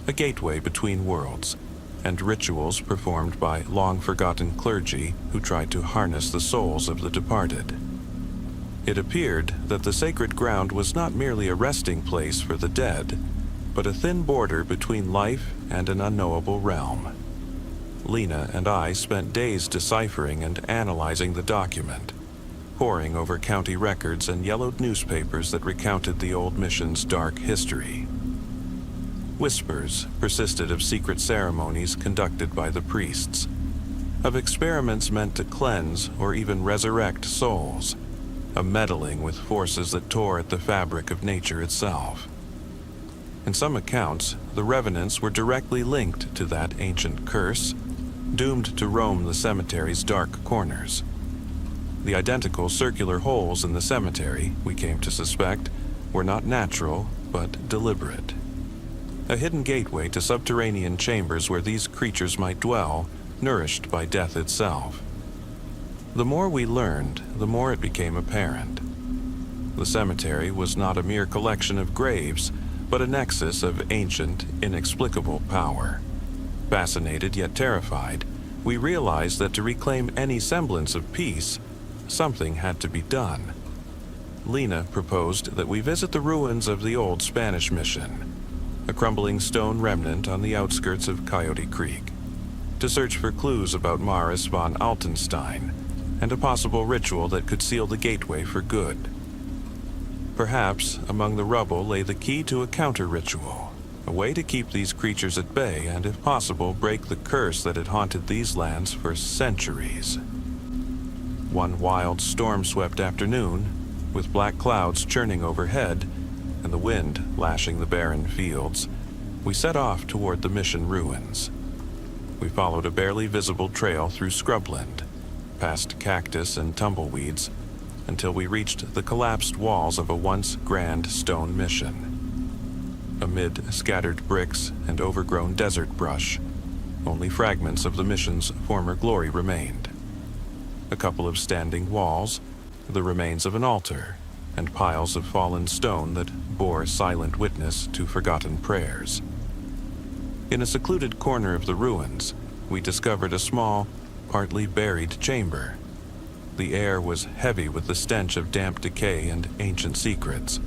a gateway between worlds, and rituals performed by long-forgotten clergy who tried to harness the souls of the departed. It appeared that the sacred ground was not merely a resting place for the dead, but a thin border between life and an unknowable realm. Lena and I spent days deciphering and analyzing the document, poring over county records and yellowed newspapers that recounted the old mission's dark history. Whispers persisted of secret ceremonies conducted by the priests, of experiments meant to cleanse or even resurrect souls, a meddling with forces that tore at the fabric of nature itself. In some accounts, the revenants were directly linked to that ancient curse, doomed to roam the cemetery's dark corners. The identical circular holes in the cemetery, we came to suspect, were not natural, but deliberate. A hidden gateway to subterranean chambers where these creatures might dwell, nourished by death itself. The more we learned, the more it became apparent. The cemetery was not a mere collection of graves, but a nexus of ancient, inexplicable power. Fascinated yet terrified, we realized that to reclaim any semblance of peace, something had to be done. Lena proposed that we visit the ruins of the old Spanish mission, a crumbling stone remnant on the outskirts of Coyote Creek, to search for clues about Maurus von Altenstein and a possible ritual that could seal the gateway for good. Perhaps among the rubble lay the key to a counter-ritual, a way to keep these creatures at bay and, if possible, break the curse that had haunted these lands for centuries. One wild, storm-swept afternoon, with black clouds churning overhead and the wind lashing the barren fields, we set off toward the mission ruins. We followed a barely visible trail through scrubland, past cactus and tumbleweeds, until we reached the collapsed walls of a once grand stone mission. Amid scattered bricks and overgrown desert brush, only fragments of the mission's former glory remained. A couple of standing walls, the remains of an altar, and piles of fallen stone that bore silent witness to forgotten prayers. In a secluded corner of the ruins, we discovered a small, partly buried chamber. The air was heavy with the stench of damp decay and ancient secrets.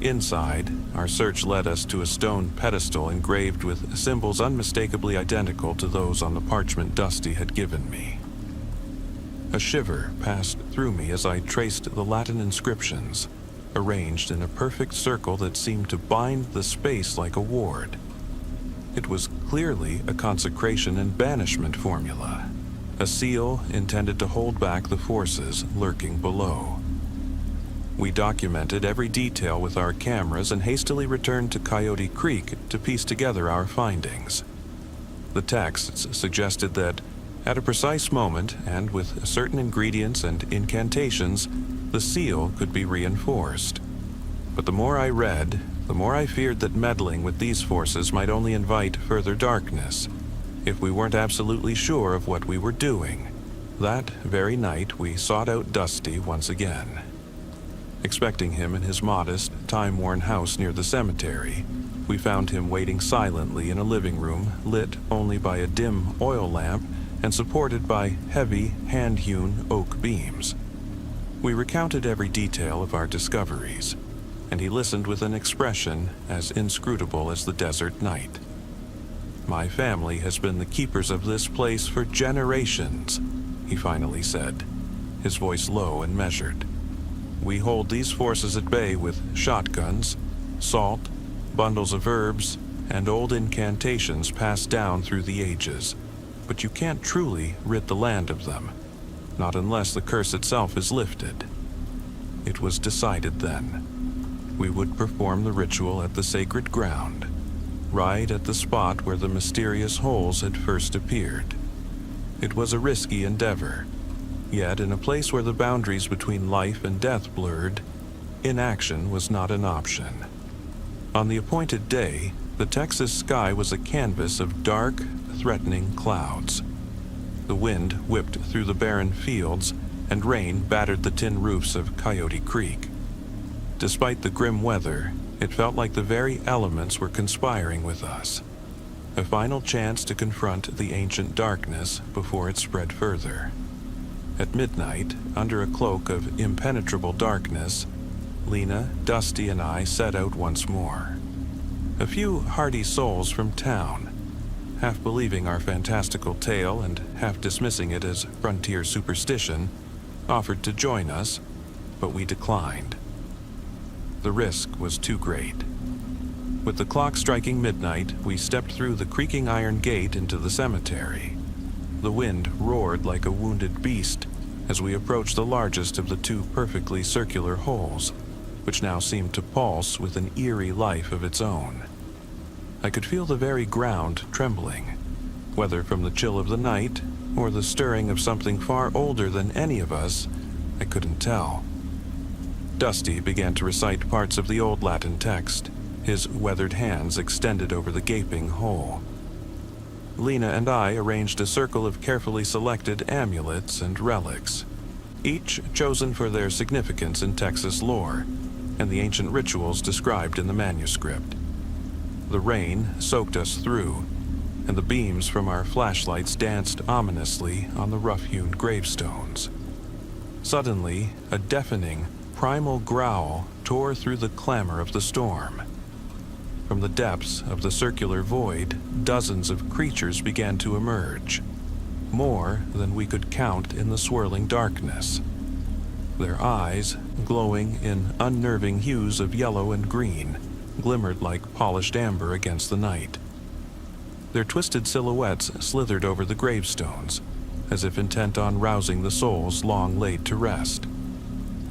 Inside, our search led us to a stone pedestal engraved with symbols unmistakably identical to those on the parchment Dusty had given me. A shiver passed through me as I traced the Latin inscriptions, arranged in a perfect circle that seemed to bind the space like a ward. It was clearly a consecration and banishment formula, a seal intended to hold back the forces lurking below. We documented every detail with our cameras and hastily returned to Coyote Creek to piece together our findings. The texts suggested that, at a precise moment and with certain ingredients and incantations, the seal could be reinforced. But the more I read, the more I feared that meddling with these forces might only invite further darkness, if we weren't absolutely sure of what we were doing. That very night, we sought out Dusty once again. Expecting him in his modest, time-worn house near the cemetery, we found him waiting silently in a living room lit only by a dim oil lamp and supported by heavy, hand-hewn oak beams. We recounted every detail of our discoveries, and he listened with an expression as inscrutable as the desert night. "My family has been the keepers of this place for generations," he finally said, his voice low and measured. "We hold these forces at bay with shotguns, salt, bundles of herbs, and old incantations passed down through the ages. But you can't truly rid the land of them, not unless the curse itself is lifted." It was decided then. We would perform the ritual at the sacred ground, right at the spot where the mysterious holes had first appeared. It was a risky endeavor, yet in a place where the boundaries between life and death blurred, inaction was not an option. On the appointed day, the Texas sky was a canvas of dark, threatening clouds. The wind whipped through the barren fields, and rain battered the tin roofs of Coyote Creek. Despite the grim weather, it felt like the very elements were conspiring with us. A final chance to confront the ancient darkness before it spread further. At midnight, under a cloak of impenetrable darkness, Lena, Dusty, and I set out once more. A few hardy souls from town, half believing our fantastical tale and half dismissing it as frontier superstition, offered to join us, but we declined. The risk was too great. With the clock striking midnight, we stepped through the creaking iron gate into the cemetery. The wind roared like a wounded beast as we approached the largest of the two perfectly circular holes, which now seemed to pulse with an eerie life of its own. I could feel the very ground trembling, whether from the chill of the night or the stirring of something far older than any of us, I couldn't tell. Dusty began to recite parts of the old Latin text, his weathered hands extended over the gaping hole. Lena and I arranged a circle of carefully selected amulets and relics, each chosen for their significance in Texas lore and the ancient rituals described in the manuscript. The rain soaked us through, and the beams from our flashlights danced ominously on the rough-hewn gravestones. Suddenly, a deafening, primal growl tore through the clamor of the storm. From the depths of the circular void, dozens of creatures began to emerge, more than we could count in the swirling darkness. Their eyes, glowing in unnerving hues of yellow and green, glimmered like polished amber against the night. Their twisted silhouettes slithered over the gravestones, as if intent on rousing the souls long laid to rest.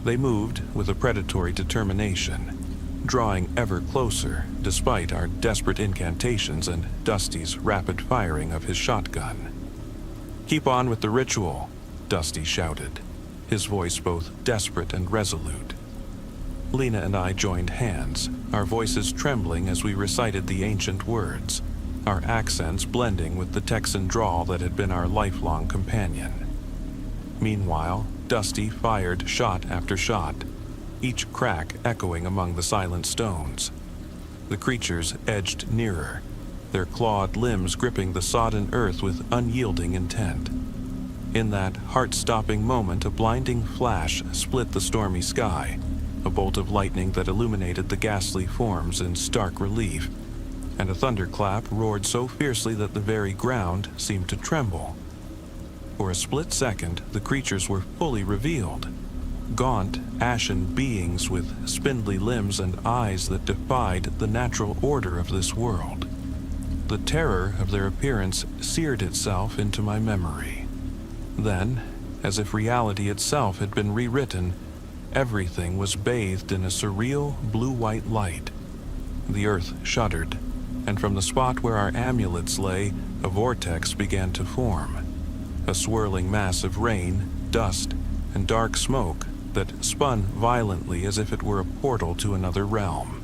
They moved with a predatory determination, drawing ever closer despite our desperate incantations and Dusty's rapid firing of his shotgun. "Keep on with the ritual," Dusty shouted, his voice both desperate and resolute. Lena and I joined hands, our voices trembling as we recited the ancient words, our accents blending with the Texan drawl that had been our lifelong companion. Meanwhile, Dusty fired shot after shot, each crack echoing among the silent stones. The creatures edged nearer, their clawed limbs gripping the sodden earth with unyielding intent. In that heart-stopping moment, a blinding flash split the stormy sky, a bolt of lightning that illuminated the ghastly forms in stark relief, and a thunderclap roared so fiercely that the very ground seemed to tremble. For a split second, the creatures were fully revealed. Gaunt, ashen beings with spindly limbs and eyes that defied the natural order of this world. the terror of their appearance seared itself into my memory. Then, as if reality itself had been rewritten, everything was bathed in a surreal blue-white light. The earth shuddered, and from the spot where our amulets lay, a vortex began to form. A swirling mass of rain, dust, and dark smoke that spun violently as if it were a portal to another realm.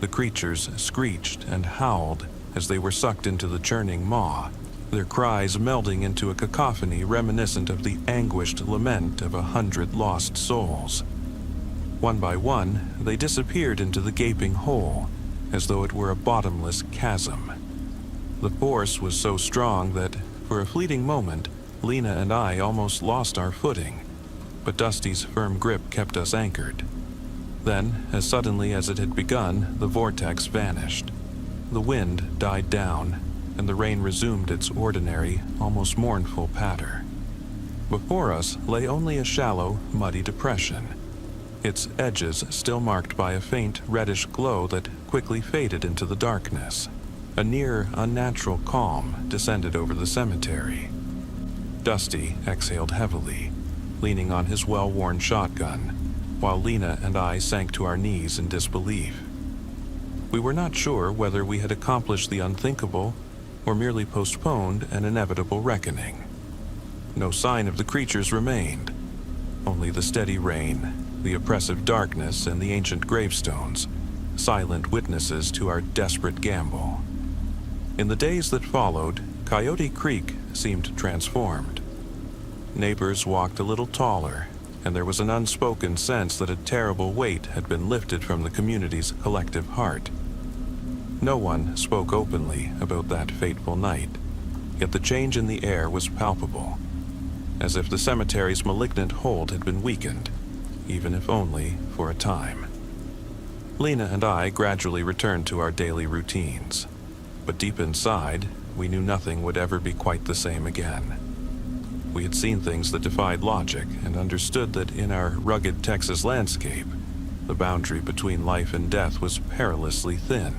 The creatures screeched and howled as they were sucked into the churning maw, their cries melding into a cacophony reminiscent of the anguished lament of 100 lost souls. One by one, they disappeared into the gaping hole, as though it were a bottomless chasm. The force was so strong that, for a fleeting moment, Lena and I almost lost our footing, but Dusty's firm grip kept us anchored. Then, as suddenly as it had begun, the vortex vanished. The wind died down, and the rain resumed its ordinary, almost mournful patter. Before us lay only a shallow, muddy depression, its edges still marked by a faint reddish glow that quickly faded into the darkness. A near unnatural calm descended over the cemetery. Dusty exhaled heavily, leaning on his well-worn shotgun, while Lena and I sank to our knees in disbelief. We were not sure whether we had accomplished the unthinkable or merely postponed an inevitable reckoning. No sign of the creatures remained, only the steady rain, the oppressive darkness, and the ancient gravestones, silent witnesses to our desperate gamble. In the days that followed, Coyote Creek seemed transformed. Neighbors walked a little taller, and there was an unspoken sense that a terrible weight had been lifted from the community's collective heart. No one spoke openly about that fateful night, yet the change in the air was palpable, as if the cemetery's malignant hold had been weakened, even if only for a time. Lena and I gradually returned to our daily routines, but deep inside, we knew nothing would ever be quite the same again. We had seen things that defied logic and understood that in our rugged Texas landscape, the boundary between life and death was perilously thin.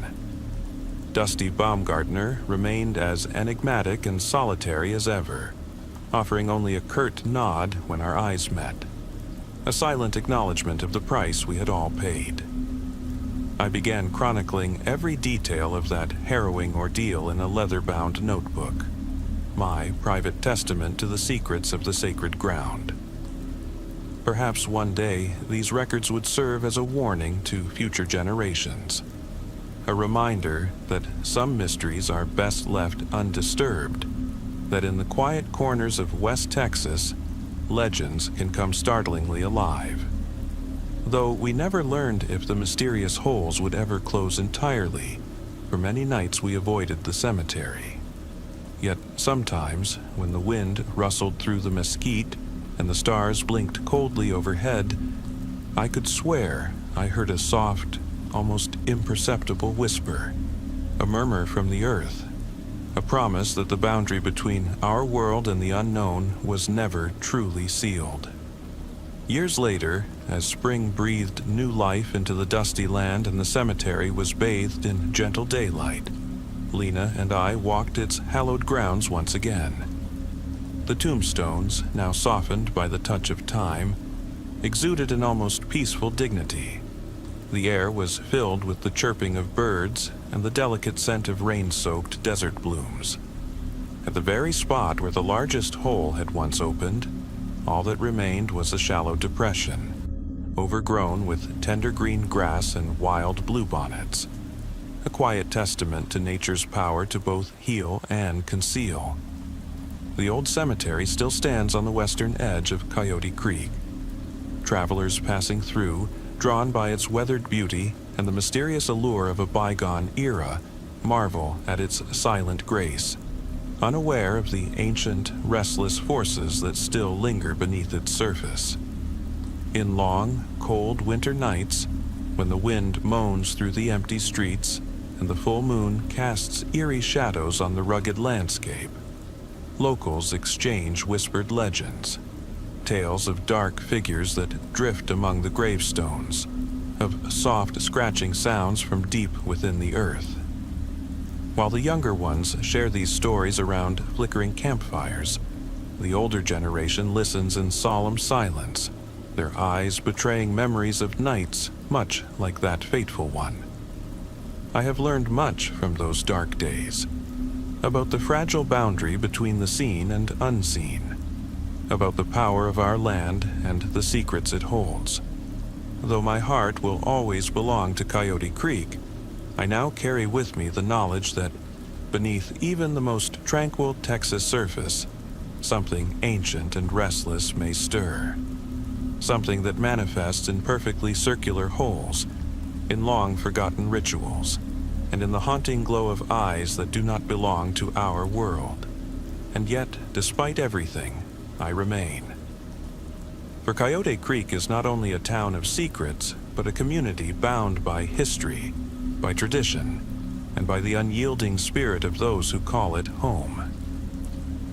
Dusty Baumgartner remained as enigmatic and solitary as ever, offering only a curt nod when our eyes met, a silent acknowledgement of the price we had all paid. I began chronicling every detail of that harrowing ordeal in a leather-bound notebook, my private testament to the secrets of the sacred ground. Perhaps one day these records would serve as a warning to future generations, a reminder that some mysteries are best left undisturbed, that in the quiet corners of West Texas, legends can come startlingly alive. Though we never learned if the mysterious holes would ever close entirely, for many nights we avoided the cemetery. Yet sometimes, when the wind rustled through the mesquite and the stars blinked coldly overhead, I could swear I heard a soft, almost imperceptible whisper, a murmur from the earth, a promise that the boundary between our world and the unknown was never truly sealed. Years later, as spring breathed new life into the dusty land and the cemetery was bathed in gentle daylight, Lena and I walked its hallowed grounds once again. The tombstones, now softened by the touch of time, exuded an almost peaceful dignity. The air was filled with the chirping of birds and the delicate scent of rain-soaked desert blooms. At the very spot where the largest hole had once opened, all that remained was a shallow depression, overgrown with tender green grass and wild bluebonnets, a quiet testament to nature's power to both heal and conceal. The old cemetery still stands on the western edge of Coyote Creek. Travelers passing through, drawn by its weathered beauty and the mysterious allure of a bygone era, marvel at its silent grace, unaware of the ancient, restless forces that still linger beneath its surface. In long, cold winter nights, when the wind moans through the empty streets and the full moon casts eerie shadows on the rugged landscape, locals exchange whispered legends, tales of dark figures that drift among the gravestones, of soft scratching sounds from deep within the earth. while the younger ones share these stories around flickering campfires. The older generation listens in solemn silence, their eyes betraying memories of nights much like that fateful one. I have learned much from those dark days, about the fragile boundary between the seen and unseen, about the power of our land and the secrets it holds. Though my heart will always belong to Coyote Creek, I now carry with me the knowledge that beneath even the most tranquil Texas surface, something ancient and restless may stir. Something that manifests in perfectly circular holes, in long-forgotten rituals, and in the haunting glow of eyes that do not belong to our world. And yet, despite everything, I remain. For Coyote Creek is not only a town of secrets, but a community bound by history, by tradition, and by the unyielding spirit of those who call it home.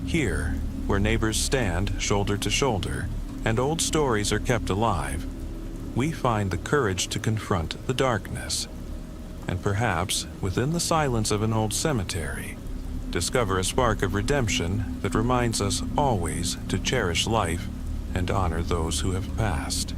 Here, where neighbors stand shoulder to shoulder, and old stories are kept alive, we find the courage to confront the darkness, and perhaps, within the silence of an old cemetery, discover a spark of redemption that reminds us always to cherish life and honor those who have passed.